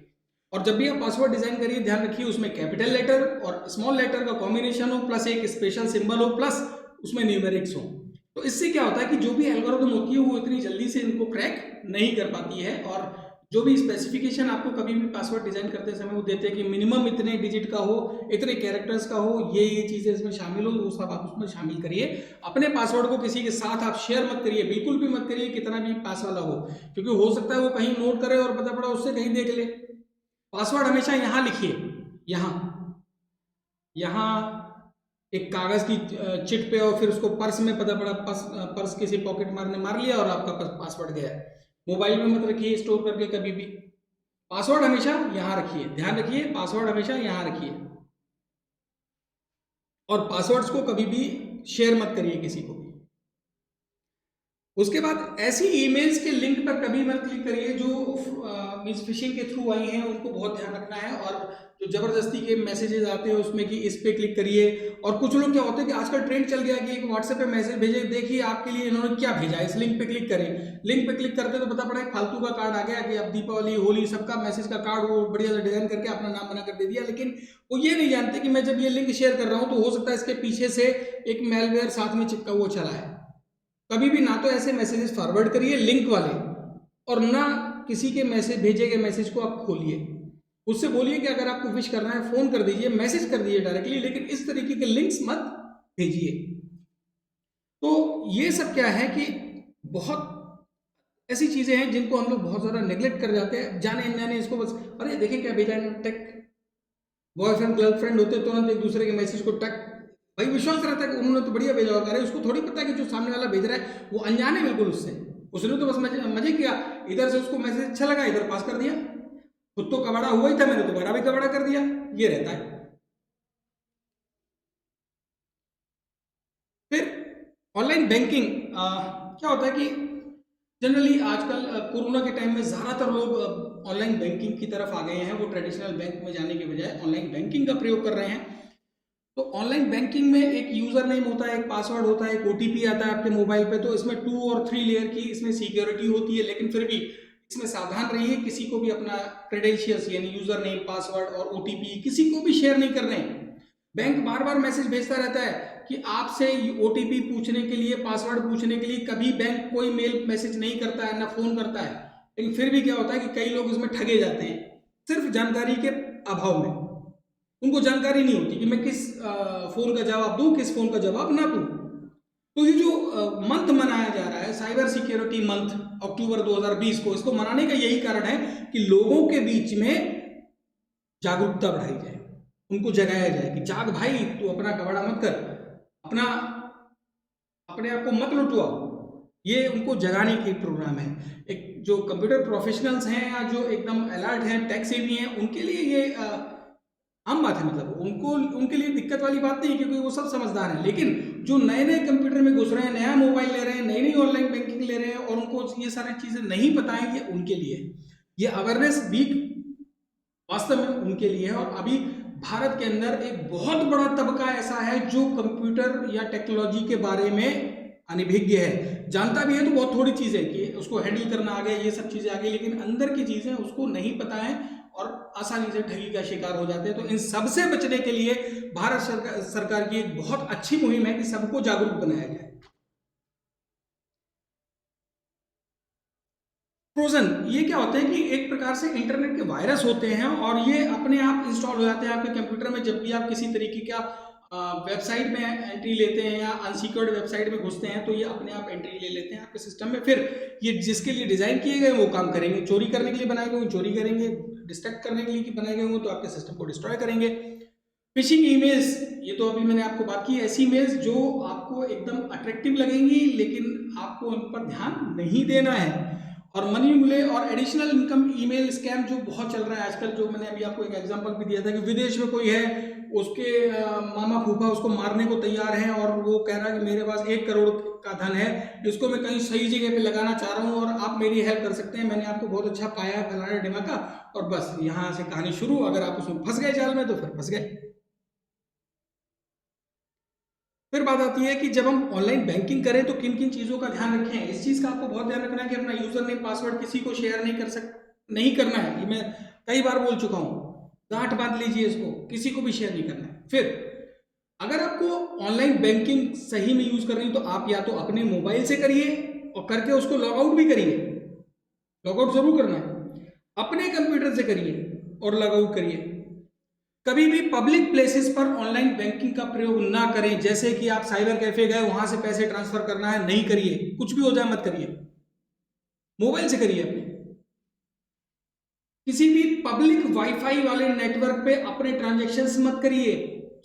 Speaker 1: और जब भी आप पासवर्ड डिजाइन करिए ध्यान रखिए उसमें कैपिटल लेटर और स्मॉल लेटर का कॉम्बिनेशन हो, प्लस एक स्पेशल सिंबल हो, प्लस उसमें न्यूमेरिक्स हो। तो इससे क्या होता है कि जो भी एल्गोरिथम होती है वो इतनी जल्दी से इनको क्रैक नहीं कर पाती है। और जो भी स्पेसिफिकेशन आपको कभी भी पासवर्ड डिजाइन करते समय वो देते हैं कि मिनिमम इतने डिजिट का हो, इतने कैरेक्टर्स का हो, ये चीजें इसमें शामिल हो, वो सब आप उसमें शामिल करिए। अपने पासवर्ड को किसी के साथ आप शेयर मत करिए, बिल्कुल भी मत करिए, कितना भी पास वाला हो, क्योंकि हो सकता है वो कहीं नोट करे और पता पड़ा उससे कहीं देख ले। पासवर्ड हमेशा यहाँ लिखिए, यहाँ यहाँ एक कागज की चिट पे, और फिर उसको पर्स में पता पड़ा, पर्स किसी पॉकेट मार ने मार लिया और आपका पासवर्ड गया। मोबाइल में मत रखिए स्टोर करके कभी भी। पासवर्ड हमेशा यहां रखिए, ध्यान रखिए, पासवर्ड हमेशा यहां रखिए। और पासवर्ड्स को कभी भी शेयर मत करिए किसी को भी। उसके बाद ऐसी ईमेल्स के लिंक पर कभी मत क्लिक करिए जो मींस फिशिंग के थ्रू आई हैं, उनको बहुत ध्यान रखना है। और जो जबरदस्ती के मैसेजेस आते हैं उसमें कि इस पे क्लिक करिए। और कुछ लोग क्या होते हैं कि आजकल ट्रेंड चल गया कि एक व्हाट्सएप पे मैसेज भेजे, देखिए आपके लिए इन्होंने क्या भेजा है, इस लिंक पे क्लिक करें। लिंक पे क्लिक करते तो पता पड़ा एक फालतू का कार्ड आ गया कि अब दीपावली, होली, सबका मैसेज का कार्ड वो बढ़िया से डिजाइन करके अपना नाम बना कर दे दिया। लेकिन वो ये नहीं जानते कि मैं जब ये लिंक शेयर कर रहा हूं तो हो सकता है इसके पीछे से एक मेलवेयर साथ में चिपका हुआ चला है। कभी भी ना तो ऐसे मैसेजेस फॉरवर्ड करिए लिंक वाले, और ना किसी के मैसेज, भेजे गए मैसेज को आप खोलिए। उससे बोलिए कि अगर आपको विश करना है फोन कर दीजिए, मैसेज कर दीजिए डायरेक्टली, लेकिन इस तरीके के लिंक्स मत भेजिए। तो ये सब क्या है कि बहुत ऐसी चीजें हैं जिनको हम लोग बहुत ज्यादा नेग्लेक्ट कर जाते हैं, जाने अनजाने इसको बस अरे देखें क्या भेजा है, टक। बॉयफ्रेंड गर्लफ्रेंड होते तुरंत एक दूसरे के मैसेज को टक, भाई विश्वास रहता है कि उन्होंने तो बढ़िया भेजा होगा। अरे उसको थोड़ी पता है कि जो सामने वाला भेज रहा है वो अनजान है बिल्कुल उससे, उसने तो बस मजे किया, इधर से उसको मैसेज अच्छा लगा, इधर पास कर दिया। खुद तो कबाड़ा हुआ ही था, मैंने दोबारा भी कबाड़ा कर दिया, ये रहता है। फिर ऑनलाइन बैंकिंग क्या होता है कि जनरली आजकल कोरोना के टाइम में ज़्यादातर लोग ऑनलाइन बैंकिंग की तरफ आ गए हैं। वो ट्रेडिशनल बैंक में जाने के बजाय ऑनलाइन बैंकिंग का प्रयोग कर रहे हैं। तो ऑनलाइन बैंकिंग में एक यूजर नेम होता है, एक पासवर्ड होता है, एक ओटीपी आता है आपके मोबाइल पे। तो इसमें 2 और 3 लेयर की इसमें सिक्योरिटी होती है, लेकिन फिर भी इसमें सावधान रहिए, किसी को भी अपना क्रेडेंशियल्स यानी यूजर नेम, पासवर्ड और ओटीपी किसी को भी शेयर नहीं करने। बैंक बार बार मैसेज भेजता रहता है कि आपसे ओटीपी पूछने के लिए, पासवर्ड पूछने के लिए कभी बैंक कोई मेल मैसेज नहीं करता है, ना फोन करता है। लेकिन फिर भी क्या होता है कि कई लोग इसमें ठगे जाते हैं सिर्फ जानकारी के अभाव में। उनको जानकारी नहीं होती कि मैं किस फोन का जवाब दूं, किस फोन का जवाब ना दूं। तो ये जो मंथ मनाया जा रहा है, साइबर सिक्योरिटी मंथ, अक्टूबर 2020 को, इसको मनाने का यही कारण है कि लोगों के बीच में जागरूकता बढ़ाई जाए, उनको जगाया जाए कि जाग भाई, तू अपना कबाड़ा मत कर, अपना अपने आप को मत लुटवाओ। ये उनको जगाने की प्रोग्राम है। एक जो कंप्यूटर प्रोफेशनल्स हैं या जो एकदम अलर्ट हैं, टेक सेवी हैं, उनके लिए ये आम बात है। मतलब उनको, उनके लिए दिक्कत वाली बात नहीं है क्योंकि वो सब समझदार हैं। लेकिन जो नए नए कंप्यूटर में घुस रहे हैं, नया मोबाइल ले रहे हैं, नई नई ऑनलाइन बैंकिंग ले रहे हैं और उनको ये सारी चीजें नहीं पता है, ये उनके लिए, ये अवेयरनेस वीक वास्तव में उनके लिए है। और अभी भारत के अंदर एक बहुत बड़ा तबका ऐसा है जो कंप्यूटर या टेक्नोलॉजी के बारे में अनभिज्ञ है। जानता भी है तो बहुत थोड़ी चीजें कि उसको हैंडल करना आ गया, ये सब चीजें आ गई, लेकिन अंदर की चीजें उसको नहीं पता है और आसानी से ठगी का शिकार हो जाते हैं। तो इन सबसे बचने के लिए भारत सरकार की एक बहुत अच्छी मुहिम है कि सबको जागरूक बनाया जाए। ट्रोजन ये क्या होते हैं कि एक प्रकार से इंटरनेट के वायरस होते हैं और ये अपने आप इंस्टॉल हो जाते हैं आपके कंप्यूटर में जब भी आप किसी तरीके का वेबसाइट में एंट्री लेते हैं या अनसिक्योर्ड वेबसाइट में घुसते हैं तो ये अपने आप एंट्री ले लेते हैं आपके सिस्टम में। फिर ये जिसके लिए डिज़ाइन किए गए वो काम करेंगे, चोरी करने के लिए बनाए गए होंगे चोरी करेंगे, डिस्ट्रैक्ट करने के लिए बनाए गए होंगे तो आपके सिस्टम को डिस्ट्रॉय करेंगे। फिशिंग ईमेल्स, ये तो अभी मैंने आपको बात की, ऐसी ईमेल्स जो आपको एकदम अट्रैक्टिव लगेंगी लेकिन आपको उन पर ध्यान नहीं देना है। और मनी मिले और एडिशनल इनकम ईमेल स्कैम जो बहुत चल रहा है आजकल, जो मैंने अभी आपको एक एग्जांपल भी दिया था कि विदेश में कोई है, उसके मामा फूफा उसको मारने को तैयार हैं और वो कह रहा है कि मेरे पास 1 करोड़ का धन है, इसको मैं कहीं सही जगह पे लगाना चाह रहा हूँ और आप मेरी हेल्प कर सकते हैं, मैंने आपको बहुत अच्छा पाया है फलाना ढिमाका, और बस यहाँ से कहानी शुरू। अगर आप उसमें फंस गए जाल में तो फिर फंस गए। फिर बात आती है कि जब हम ऑनलाइन बैंकिंग करें तो किन किन चीज़ों का ध्यान रखें। इस चीज़ का आपको बहुत ध्यान रखना है कि अपना यूजर नेम पासवर्ड किसी को शेयर नहीं करना है। ये मैं कई बार बोल चुका हूँ, गांठ बांध लीजिए इसको, किसी को भी शेयर नहीं करना है। फिर अगर आपको ऑनलाइन बैंकिंग सही में यूज करनी है तो आप या तो अपने मोबाइल से करिए और करके उसको लॉग आउट भी करिए, लॉग आउट जरूर करना है, अपने कंप्यूटर से करिए और लॉग आउट करिए। कभी भी पब्लिक प्लेसेस पर ऑनलाइन बैंकिंग का प्रयोग ना करें, जैसे कि आप साइबर कैफे गए वहां से पैसे ट्रांसफर करना है, नहीं करिए, कुछ भी हो जाए मत करिए, मोबाइल से करिए अपने। किसी भी पब्लिक वाईफाई वाले नेटवर्क पे अपने ट्रांजैक्शंस मत करिए।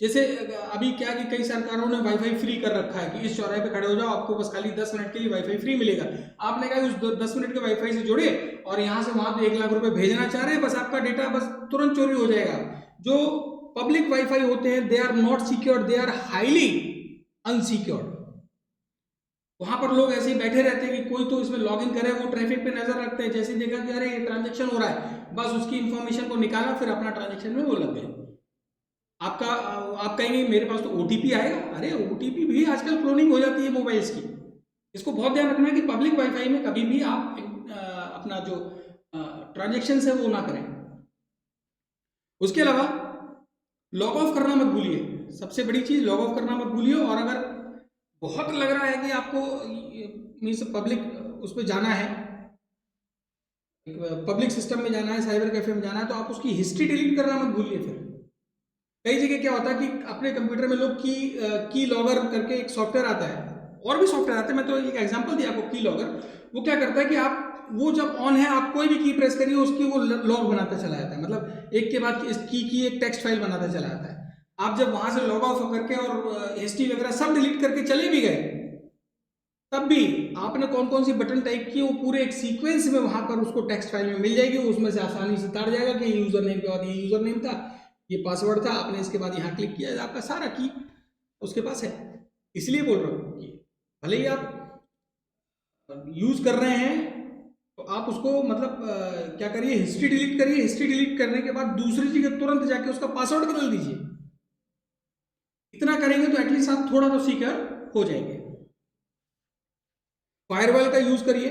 Speaker 1: जैसे अभी क्या कि कई सरकारों ने वाईफाई फ्री कर रखा है कि इस चौराहे पे खड़े हो जाओ, आपको बस खाली 10 मिनट के लिए वाईफाई फ्री मिलेगा। आपने कहा उस 10 मिनट के वाईफाई से जुड़े और यहां से वहां पे 1 लाख रुपए भेजना चाह रहे हैं, बस आपका डेटा बस तुरंत चोरी हो जाएगा। जो पब्लिक वाईफाई होते हैं they are not secured, they are highly unsecured. वहां पर लोग ऐसे ही बैठे रहते हैं कि कोई तो इसमें लॉगिन करे, वो ट्रैफिक पे नजर रखते हैं, जैसे देखा कि अरे ये ट्रांजेक्शन हो रहा है, बस उसकी इंफॉर्मेशन को निकाला, फिर अपना ट्रांजेक्शन में वो लग गए। आप कहेंगे मेरे पास तो ओटीपी आएगा, अरे ओटीपी भी आजकल क्लोनिंग हो जाती है मोबाइल्स की। इसको बहुत ध्यान रखना है कि पब्लिक वाईफाई में कभी भी आप अपना जो ट्रांजेक्शन है वो ना करें। उसके अलावा लॉग ऑफ करना मत भूलिए, सबसे बड़ी चीज लॉग ऑफ करना मत भूलिए। और अगर बहुत लग रहा है कि आपको मीन्स पब्लिक उस पर जाना है, पब्लिक सिस्टम में जाना है, साइबर कैफे में जाना है, तो आप उसकी हिस्ट्री डिलीट करना मत भूलिए। फिर कई जगह क्या होता है कि अपने कंप्यूटर में लोग की लॉगर करके एक सॉफ्टवेयर आता है, और भी सॉफ्टवेयर आते हैं, मैं तो एक एग्जांपल दिया आपको की लॉगर। वो क्या करता है कि आप वो जब ऑन है आप कोई भी की प्रेस करिए उसकी वो लॉग बनाता चला जाता है, मतलब एक के बाद इस की एक टेक्स्ट फाइल बनाता चला जाता है। आप जब वहां से लॉग ऑफ करके और हिस्ट्री वगैरह सब डिलीट करके चले भी गए, तब भी आपने कौन कौन सी बटन टाइप की वो पूरे एक सीक्वेंस में वहां पर उसको टेक्स्ट फाइल में मिल जाएगी, उसमें से आसानी से ताड़ जाएगा कि यूजर नेम के बाद ये यूजर नेम था, ये पासवर्ड था, आपने इसके बाद यहाँ क्लिक किया, आपका सारा की उसके पास है। इसलिए बोल रहा हूँ कि भले ही आप यूज कर रहे हैं तो आप उसको मतलब क्या करिए, हिस्ट्री डिलीट करिए। हिस्ट्री डिलीट करने के बाद दूसरी जगह तुरंत जाके उसका पासवर्ड बदल दीजिए। इतना करेंगे तो एटलीस्ट आप थोड़ा तो सिक्योर हो जाएंगे। फायरवॉल का यूज करिए,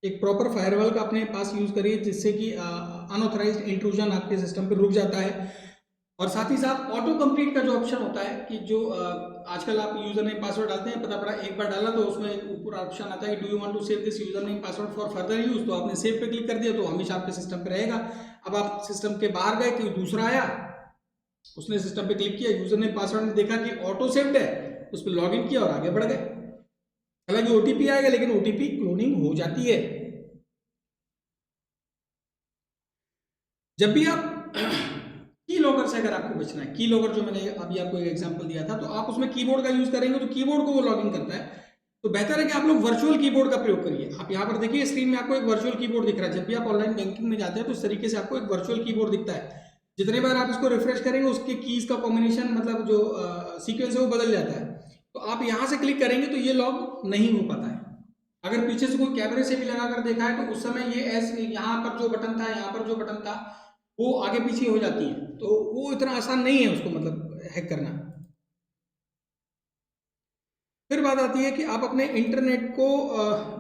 Speaker 1: एक प्रॉपर फायरवॉल का अपने पास यूज करिए, जिससे कि अनऑथराइज्ड इंट्रूजन आपके सिस्टम पे रुक जाता है। और साथ ही साथ ऑटो कंप्लीट का जो ऑप्शन होता है कि जो आजकल आप यूजर नेम पासवर्ड डालते हैं, पता पड़ा एक बार डाला तो उसमें एक ऊपर ऑप्शन आता है कि do you want to save this user name password for further use, तो आपने सेव पे क्लिक कर दिया तो हमेशा आपके सिस्टम पे रहेगा। अब आप सिस्टम के बाहर गए, कोई दूसरा आया, उसने सिस्टम पे क्लिक किया, यूजर नेम पासवर्ड ने देखा कि ऑटो सेव्ड है, उस पर लॉग इन किया और आगे बढ़ गए। हालांकि ओटीपी आएगा लेकिन ओटीपी क्लोनिंग हो जाती है। जब भी आप की लॉगर से अगर आपको बचना है, की लॉगर जो मैंने अभी आपको एक एग्जांपल दिया था, तो आप उसमें कीबोर्ड का यूज करेंगे तो कीबोर्ड को वो लॉगिन करता है, तो बेहतर है कि आप लोग वर्चुअल कीबोर्ड का प्रयोग करिए। आप यहाँ पर देखिए स्क्रीन में आपको एक वर्चुअल कीबोर्ड दिख रहा है। जब भी आप ऑनलाइन बैंकिंग में जाते हैं तो इस तरीके से आपको एक वर्चुअल कीबोर्ड दिखता है। जितने बार आप इसको रिफ्रेश करेंगे उसके कीज का कॉम्बिनेशन मतलब जो सीक्वेंस है वो बदल जाता है। तो आप यहाँ से क्लिक करेंगे तो ये लॉग नहीं हो पाता है। अगर पीछे से कोई कैमरे से भी लगा कर देखा है तो उस समय ये ऐसे यहाँ पर जो बटन था, यहाँ पर जो बटन था, वो आगे पीछे हो जाती है, तो वो इतना आसान नहीं है उसको मतलब हैक करना। फिर बात आती है कि आप अपने इंटरनेट को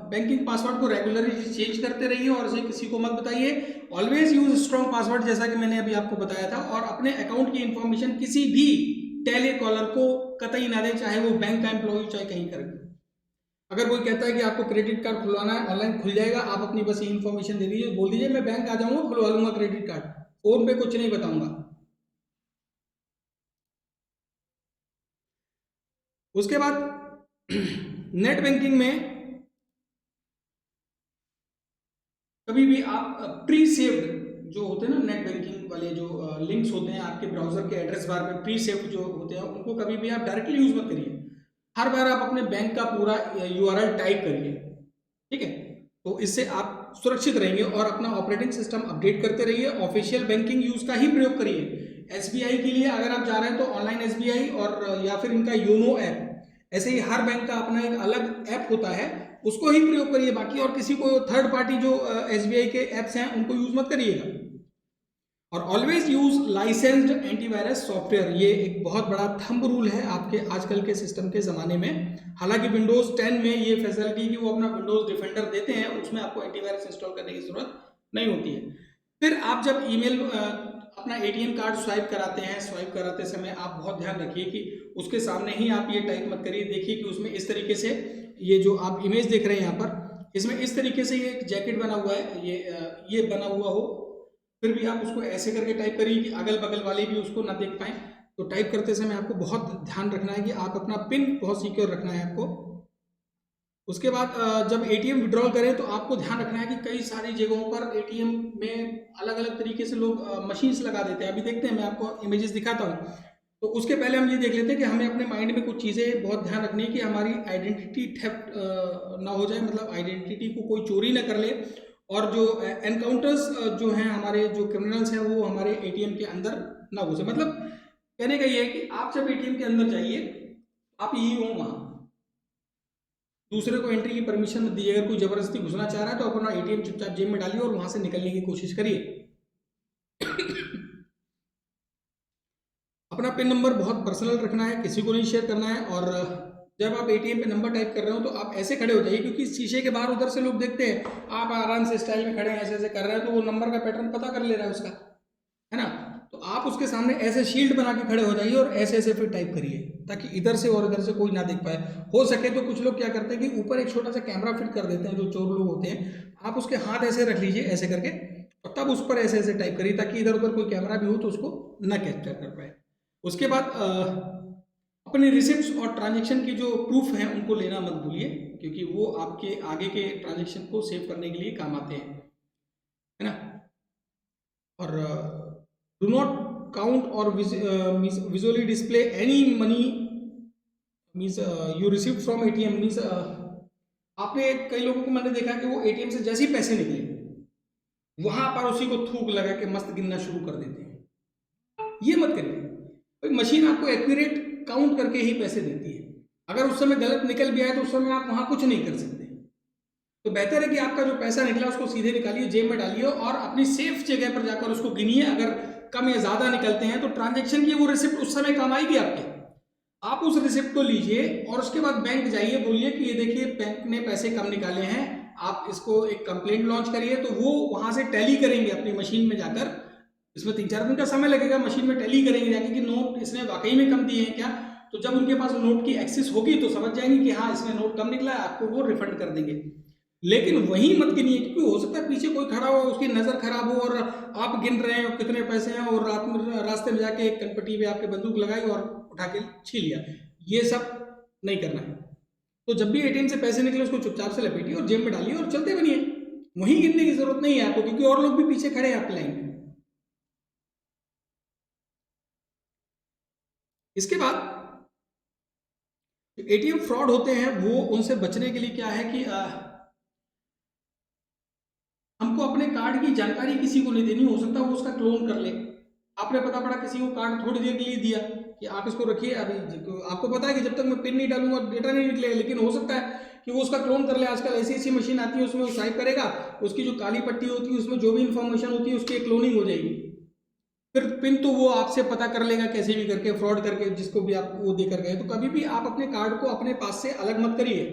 Speaker 1: बैंकिंग पासवर्ड को रेगुलरली चेंज करते रहिए और इसे किसी को मत बताइए। ऑलवेज यूज स्ट्रॉन्ग पासवर्ड, जैसा कि मैंने अभी आपको बताया था। और अपने अकाउंट की इंफॉर्मेशन किसी भी टेली कॉलर को कतई ना दें, चाहे वो बैंक का एम्प्लॉय चाहे कहीं कर। अगर कोई कहता है कि आपको क्रेडिट कार्ड खुलवाना है, ऑनलाइन खुल जाएगा, आप अपनी बस इन्फॉर्मेशन दे दीजिए, बोल दीजिए मैं बैंक आ जाऊंगा, खुलवा लूंगा क्रेडिट कार्ड, फोन पे कुछ नहीं बताऊंगा। उसके बाद नेट बैंकिंग में कभी भी आप प्री सेव्ड जो होते हैं ना नेट बैंकिंग वाले जो लिंक्स होते हैं आपके ब्राउजर के एड्रेस बार में प्री सेव्ड जो होते हैं उनको कभी भी आप डायरेक्टली यूज मत करिए। हर बार आप अपने बैंक का पूरा यूआरएल टाइप करिए, ठीक है। तो इससे आप सुरक्षित रहेंगे और अपना ऑपरेटिंग सिस्टम अपडेट करते रहिए। ऑफिशियल बैंकिंग यूज का ही प्रयोग करिए। एसबीआई के लिए अगर आप जा रहे हैं तो ऑनलाइन एसबीआई और या फिर इनका योनो ऐप, ऐसे ही हर बैंक का अपना एक अलग ऐप होता है, उसको ही प्रयोग करिए। बाकी और किसी को थर्ड पार्टी जो एसबीआई के ऐप्स हैं उनको यूज मत करिएगा। और always use licensed antivirus software, ये एक बहुत बड़ा थंब रूल है आपके आजकल के सिस्टम के ज़माने में। हालांकि विंडोज़ 10 में ये फैसिलिटी कि वो अपना विंडोज़ डिफेंडर देते हैं, उसमें आपको एंटीवायरस इंस्टॉल करने की ज़रूरत नहीं होती है। फिर आप जब ईमेल अपना एटीएम कार्ड स्वाइप कराते हैं, स्वाइप कराते समय आप बहुत ध्यान रखिए कि उसके सामने ही आप ये टाइप मत करिए। देखिए कि उसमें इस तरीके से ये जो आप इमेज देख रहे हैं यहाँ पर, इसमें इस तरीके से ये एक जैकेट बना हुआ है, ये बना हुआ हो, फिर भी आप उसको ऐसे करके टाइप करिए कि अगल बगल वाले भी उसको ना देख पाएं। तो टाइप करते समय आपको बहुत ध्यान रखना है कि आप अपना पिन बहुत सिक्योर रखना है आपको। उसके बाद जब एटीएम विड्रॉल करें तो आपको ध्यान रखना है कि कई सारी जगहों पर एटीएम में अलग अलग तरीके से लोग मशीन्स लगा देते हैं। अभी देखते हैं, मैं आपको इमेजेस दिखाता हूँ। तो उसके पहले हम ये देख लेते हैं कि हमें अपने माइंड में कुछ चीज़ें बहुत ध्यान रखनी है कि हमारी आइडेंटिटी थेफ्ट ना हो जाए, मतलब आइडेंटिटी को कोई चोरी ना कर ले। और जो एनकाउंटर्स जो हैं, हमारे जो क्रिमिनल्स हैं, वो हमारे एटीएम के अंदर ना घुसे। मतलब कहने का ये है कि आप जब एटीएम के अंदर जाइए, आप यही हो वहाँ, दूसरे को एंट्री की परमिशन मत दीजिए। अगर कोई जबरदस्ती घुसना चाह रहा है तो अपना एटीएम चुपचाप जेब में डालिए और वहां से निकलने की कोशिश करिए। अपना पिन नंबर बहुत पर्सनल रखना है, किसी को नहीं शेयर करना है। और जब आप एटीएम पे नंबर टाइप कर रहे हो तो आप ऐसे खड़े हो जाइए, क्योंकि शीशे के बाहर उधर से लोग देखते हैं, आप आराम से स्टाइल में खड़े हैं, ऐसे ऐसे कर रहे हैं, तो वो नंबर का पैटर्न पता कर ले रहा है उसका, है ना। तो आप उसके सामने ऐसे शील्ड बना के खड़े हो जाइए और ऐसे ऐसे फिर टाइप करिए, ताकि इधर से और इधर से कोई ना देख पाए। हो सके तो कुछ लोग क्या करते हैं कि ऊपर एक छोटा सा कैमरा फिट कर देते हैं, जो चोर लोग होते हैं। आप उसके हाथ ऐसे रख लीजिए ऐसे करके, और तब उस पर ऐसे ऐसे टाइप करिए, ताकि इधर उधर कोई कैमरा भी हो तो उसको न कैप्चर कर पाए। उसके बाद अपने रिसिप्ट्स और ट्रांजेक्शन की जो प्रूफ हैं उनको लेना मत भूलिए, क्योंकि वो आपके आगे के ट्रांजेक्शन को सेव करने के लिए काम आते हैं, है ना। और डू नॉट काउंट और visually display any money means you receive from ATM. Means आपने कई लोगों को मैंने देखा कि वो एटीएम से जैसे ही पैसे निकले वहां पर उसी को थूक लगा के मस्त गिनना शुरू कर देते हैं। ये मत करिए, भाई मशीन आपको एक्यूरेट काउंट करके ही पैसे देती है। अगर उस समय गलत निकल भी आए तो उस समय आप वहां कुछ नहीं कर सकते। तो बेहतर है कि आपका जो पैसा निकला उसको सीधे निकालिए, जेब में डालिए और अपनी सेफ जगह पर जाकर उसको गिनिए। अगर कम या ज्यादा निकलते हैं तो ट्रांजैक्शन की वो रिसिप्ट उस समय काम आएगी आपके। आप उस रिसिप्ट को लीजिए और उसके बाद बैंक जाइए, बोलिए कि ये देखिए बैंक ने पैसे कम निकाले हैं, आप इसको एक कंप्लेंट लॉन्च करिए। तो वो वहां से टैली करेंगे अपनी मशीन में जाकर। इसमें 3-4 दिन का समय लगेगा, मशीन में टैली करेंगे जाके कि नोट इसने वाकई में कम दिए हैं क्या। तो जब उनके पास नोट की एक्सेस होगी तो समझ जाएंगे कि हाँ इसमें नोट कम निकला है, आपको वो रिफंड कर देंगे। लेकिन वही मत गिनिए, क्योंकि हो सकता है पीछे कोई खड़ा हो, उसकी नजर खराब हो और आप गिन रहे हैं कितने पैसे हैं, और रास्ते में जाके एक कनपट्टी पे आपके बंदूक लगाई और उठा के छीन लिया। ये सब नहीं करना है। तो जब भी एटीएम से पैसे निकले उसको चुपचाप से लपेटिए और जेब में डालिए और चलते बनिए। वहीं गिनने की जरूरत नहीं है आपको, क्योंकि और लोग भी पीछे खड़े हैं आपकी लाइन में। इसके बाद एटीएम फ्रॉड होते हैं वो उनसे बचने के लिए क्या है कि हमको अपने कार्ड की जानकारी किसी को नहीं देनी। हो सकता है वो उसका क्लोन कर ले। आपने पता पड़ा किसी को कार्ड थोड़ी देर के लिए दिया कि आप इसको रखिए, अभी आपको पता है कि जब तक मैं पिन नहीं डालूंगा डेटा नहीं निकलेगा, लेकिन हो सकता है कि वो उसका क्लोन कर ले। आजकल ऐसी ऐसी मशीन आती है, उसमें वो स्वाइप करेगा, उसकी जो काली पट्टी होती है उसमें जो भी इंफॉर्मेशन होती है उसकी क्लोनिंग हो जाएगी। फिर पिन तो वो आपसे पता कर लेगा कैसे भी करके, फ्रॉड करके, जिसको भी आप वो देकर गए। तो कभी भी आप अपने कार्ड को अपने पास से अलग मत करिए।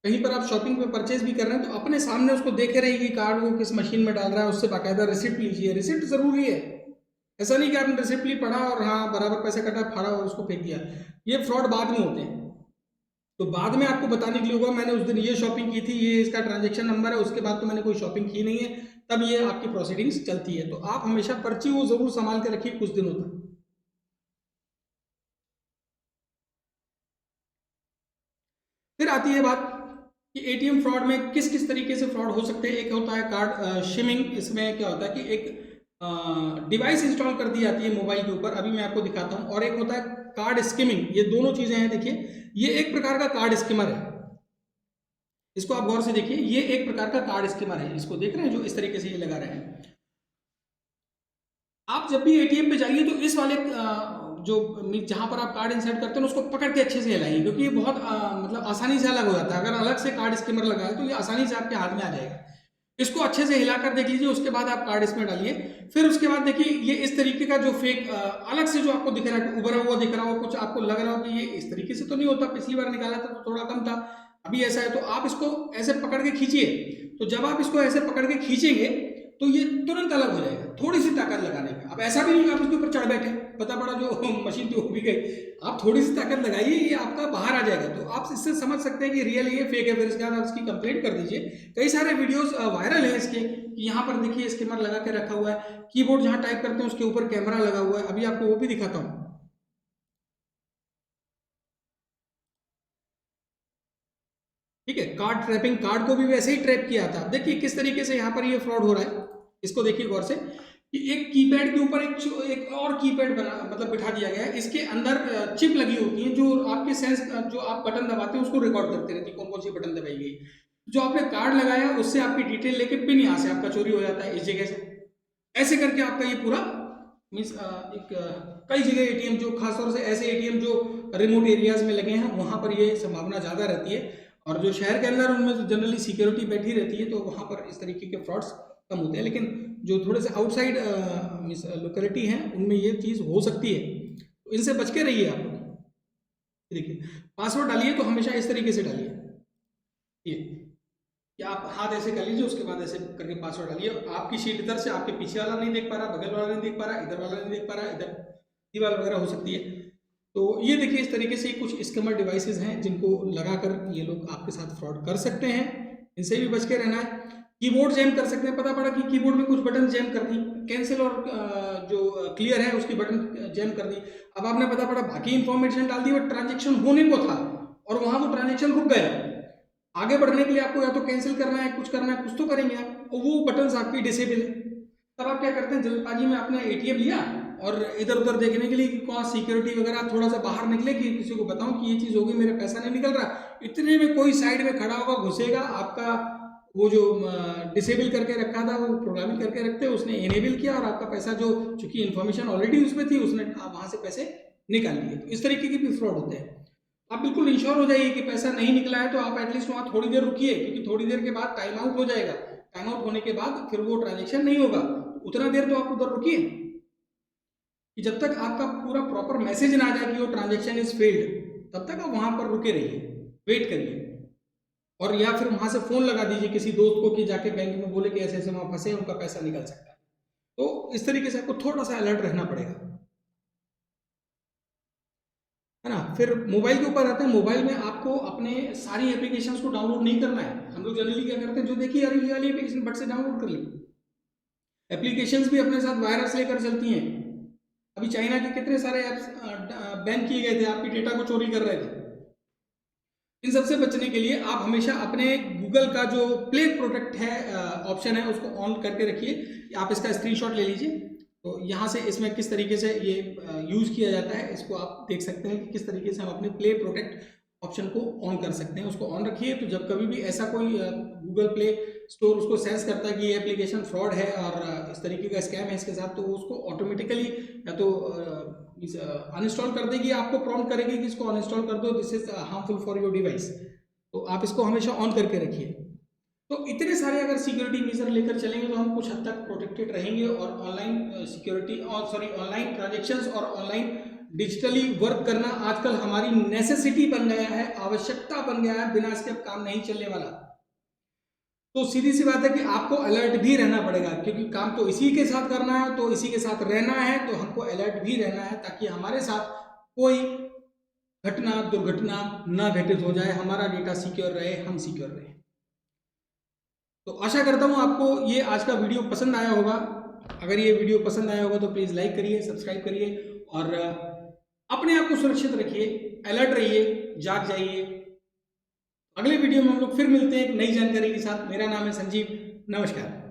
Speaker 1: कहीं पर आप शॉपिंग पे परचेज भी कर रहे हैं तो अपने सामने उसको देखे रहिए कि कार्ड वो किस मशीन में डाल रहा है, उससे बाकायदा रिसिप्ट लीजिए। रिसिप्ट जरूरी है। ऐसा नहीं कि आपने रिसिप्ट ली, पढ़ा और हाँ बराबर पैसा कटा, फाड़ा और उसको फेंक दिया। ये फ्रॉड बाद में होते हैं। तो बाद में आपको बताने के लिए होगा मैंने उस दिन ये शॉपिंग की थी, ये इसका ट्रांजेक्शन नंबर है, उसके बाद तो मैंने कोई शॉपिंग की नहीं है, तब ये आपकी प्रोसीडिंग्स चलती है। तो आप हमेशा पर्ची वो जरूर संभाल के रखिए कुछ दिनों तक। फिर आती है बात कि एटीएम फ्रॉड में किस किस तरीके से फ्रॉड हो सकते हैं। एक होता है कार्ड शिमिंग। इसमें क्या होता है कि एक डिवाइस इंस्टॉल कर दी जाती है मोबाइल के ऊपर, अभी मैं आपको दिखाता हूँ। और एक होता है कार्ड स्किमिंग। ये दोनों चीजें हैं। देखिए, ये एक प्रकार का कार्ड स्किमर है। इसको आप गौर से देखिए, ये एक प्रकार का कार्ड स्किमर है। इसको देख रहे हैं जो इस तरीके से ये लगा रहे हैं। आप जब भी एटीएम पे जाइए तो इस वाले जो जहां पर आप कार्ड इंसर्ट करते हैं उसको पकड़ के अच्छे से हिलाइए, क्योंकि ये बहुत मतलब आसानी से अलग हो जाता है। अगर अलग से कार्ड स्किमर लगा है तो ये आसानी से आपके हाथ में आ जाएगा। इसको अच्छे से हिलाकर देख लीजिए, उसके बाद आप कार्ड इसमें डालिए। फिर उसके बाद देखिए, ये इस तरीके का जो फेक अलग से जो आपको दिख रहा है, उभरा हुआ दिख रहा हो, कुछ आपको लग रहा हो कि ये इस तरीके से तो नहीं होता, पिछली बार निकाला था तो थोड़ा कम था, अभी ऐसा है, तो आप इसको ऐसे पकड़ के खींचिए। तो जब आप इसको ऐसे पकड़ के खींचेंगे तो ये तुरंत अलग हो जाएगा, थोड़ी सी ताकत लगाने का। अब ऐसा भी नहीं आप उसके ऊपर चढ़ बैठे, पता पड़ा जो मशीन थी वो भी गई। आप थोड़ी सी ताकत लगाइए, ये आपका बाहर आ जाएगा। तो आप इससे समझ सकते हैं कि रियल है ये फेक है। फिर इसके बाद आप इसकी कंप्लेंट कर दीजिए। कई सारे वीडियोस वायरल है इसके, यहाँ पर देखिए स्किमर लगा के रखा हुआ है, कीबोर्ड जहाँ टाइप करते हैं उसके ऊपर कैमरा लगा हुआ है। अभी आपको वो भी दिखाता हूँ। ठीक है, कार्ड ट्रैपिंग, कार्ड को भी वैसे ही ट्रैप किया था। देखिए किस तरीके से यहाँ पर ये फ्रॉड हो रहा है। इसको देखिए गौर से कि एक कीपैड के ऊपर एक और कीपैड बना मतलब बिठा दिया गया है। इसके अंदर चिप लगी होती है जो आपके सेंस, जो आप बटन दबाते हैं उसको रिकॉर्ड करते रहती है, कौन कौन सी बटन दबाई गई। जो आपने कार्ड लगाया उससे आपकी डिटेल लेके पिन यहाँ से आपका चोरी हो जाता है इस जगह से। ऐसे करके आपका ये पूरा मीन्स एक कई जगह एटीएम, जो खासतौर से ऐसे एटीएम जो रिमोट एरियाज में लगे हैं वहां पर ये संभावना ज़्यादा रहती है। और जो शहर के अंदर उनमें तो जनरली सिक्योरिटी बैठी रहती है तो वहाँ पर इस तरीके के फ्रॉड्स कम होते हैं। लेकिन जो थोड़े से आउटसाइड लोकेलिटी हैं उनमें ये चीज़ हो सकती है, तो इनसे बच के रहिए आप लोग। देखिए, पासवर्ड डालिए तो हमेशा इस तरीके से डालिए, ये या आप हाथ ऐसे कर लीजिए, उसके बाद ऐसे करके पासवर्ड डालिए। आपकी शीट इधर से आपके पीछे वाला नहीं देख पा रहा, बगल वाला नहीं देख पा रहा, इधर वाला नहीं देख पा रहा, इधर दीवार वगैरह हो सकती है। तो ये देखिए इस तरीके से कुछ स्कैमर डिवाइसेस हैं जिनको लगाकर ये लोग आपके साथ फ्रॉड कर सकते हैं। इनसे भी बच के रहना है। कीबोर्ड जैम कर सकते हैं, पता पड़ा कि कीबोर्ड में कुछ बटन जैम कर दी, कैंसिल और जो क्लियर है उसकी बटन जैम कर दी। अब आपने पता पड़ा बाकी इंफॉर्मेशन डाल दी, वो ट्रांजेक्शन होने को था और वहां वो ट्रांजेक्शन रुक गया। आगे बढ़ने के लिए आपको या तो कैंसिल करना है, कुछ करना है, कुछ तो करेंगे आप, और वो बटन आपकी डिसेबल है। तब आप क्या करते हैं, जल्दबाजी में आपने एटीएम लिया और इधर उधर देखने के लिए कि कौन सिक्योरिटी वगैरह थोड़ा सा बाहर निकले कि किसी को बताऊं कि ये चीज़ होगी, मेरा पैसा नहीं निकल रहा, इतने में कोई साइड में खड़ा होगा, घुसेगा, आपका वो जो डिसेबल करके रखा था वो प्रोग्रामिंग करके रखते उसने इनेबल किया और आपका पैसा जो चूंकि इन्फॉर्मेशन ऑलरेडी उसमें थी उसने वहां से पैसे निकाल लिए। तो इस तरीके के भी फ्रॉड होते हैं। आप बिल्कुल इंश्योर हो जाइए कि पैसा नहीं निकला है तो आप एटलीस्ट वहाँ थोड़ी देर रुकिए, क्योंकि थोड़ी देर के बाद टाइम आउट हो जाएगा। टाइम आउट होने के बाद फिर वो ट्रांजेक्शन नहीं होगा, उतना देर तो आप उधर रुकिए कि जब तक आपका पूरा प्रॉपर मैसेज ना आ जाए कि वो ट्रांजेक्शन इज फेल्ड, तब तक आप वहां पर रुके रहिए, वेट करिए। और या फिर वहां से फोन लगा दीजिए किसी दोस्त को कि जाके बैंक में बोले कि ऐसे ऐसे वहां फंसे, उनका पैसा निकल सकता है। तो इस तरीके से आपको थोड़ा सा अलर्ट रहना पड़ेगा, है ना। फिर मोबाइल के ऊपर आते हैं। मोबाइल में आपको अपने सारी एप्लीकेशंस को डाउनलोड नहीं करना है। हम लोग जनरली क्या करते हैं, जो देखिए अरे ये वाली एप्लीकेशन बट से डाउनलोड कर ली। एप्लीकेशंस भी अपने साथ वायरस लेकर चलती हैं। अभी चाइना के कितने सारे ऐप्स बैन किए गए थे, आपकी डेटा को चोरी कर रहे थे। इन सबसे बचने के लिए आप हमेशा अपने गूगल का जो प्ले प्रोटेक्ट है ऑप्शन है उसको ऑन करके रखिए। आप इसका स्क्रीनशॉट ले लीजिए। तो यहाँ से इसमें किस तरीके से ये यूज़ किया जाता है इसको आप देख सकते हैं कि किस तरीके से हम अपने प्ले प्रोटेक्ट ऑप्शन को ऑन कर सकते हैं। उसको ऑन रखिए, तो जब कभी भी ऐसा कोई गूगल प्ले स्टोर उसको सेंस करता है कि ये एप्लीकेशन फ्रॉड है और इस तरीके का स्कैम है इसके साथ, तो उसको ऑटोमेटिकली या तो अनइंस्टॉल कर देगी, आपको प्रॉम्प्ट करेगी कि इसको अनइंस्टॉल कर दो, this is harmful for your device. तो आप इसको हमेशा ऑन करके रखिए। तो इतने सारे अगर सिक्योरिटी मेजर लेकर चलेंगे तो हम कुछ हद तक प्रोटेक्टेड रहेंगे। और ऑनलाइन सिक्योरिटी और ऑनलाइन ट्रांजेक्शंस और ऑनलाइन डिजिटली वर्क करना आजकल हमारी नेसेसिटी बन गया है, आवश्यकता बन गया है, बिना इसके अब काम नहीं चलने वाला। तो सीधी सी बात है कि आपको अलर्ट भी रहना पड़ेगा, क्योंकि काम तो इसी के साथ करना है, तो इसी के साथ रहना है, तो हमको अलर्ट भी रहना है ताकि हमारे साथ कोई घटना दुर्घटना ना घटित हो जाए, हमारा डेटा सिक्योर रहे, हम सिक्योर रहे। तो आशा करता हूँ आपको ये आज का वीडियो पसंद आया होगा। अगर ये वीडियो पसंद आया होगा तो प्लीज़ लाइक करिए, सब्सक्राइब करिए और अपने आप को सुरक्षित रखिए, अलर्ट रहिए, जाग जाइए। अगले वीडियो में हम लोग फिर मिलते हैं एक नई जानकारी के साथ। मेरा नाम है संजीव। नमस्कार।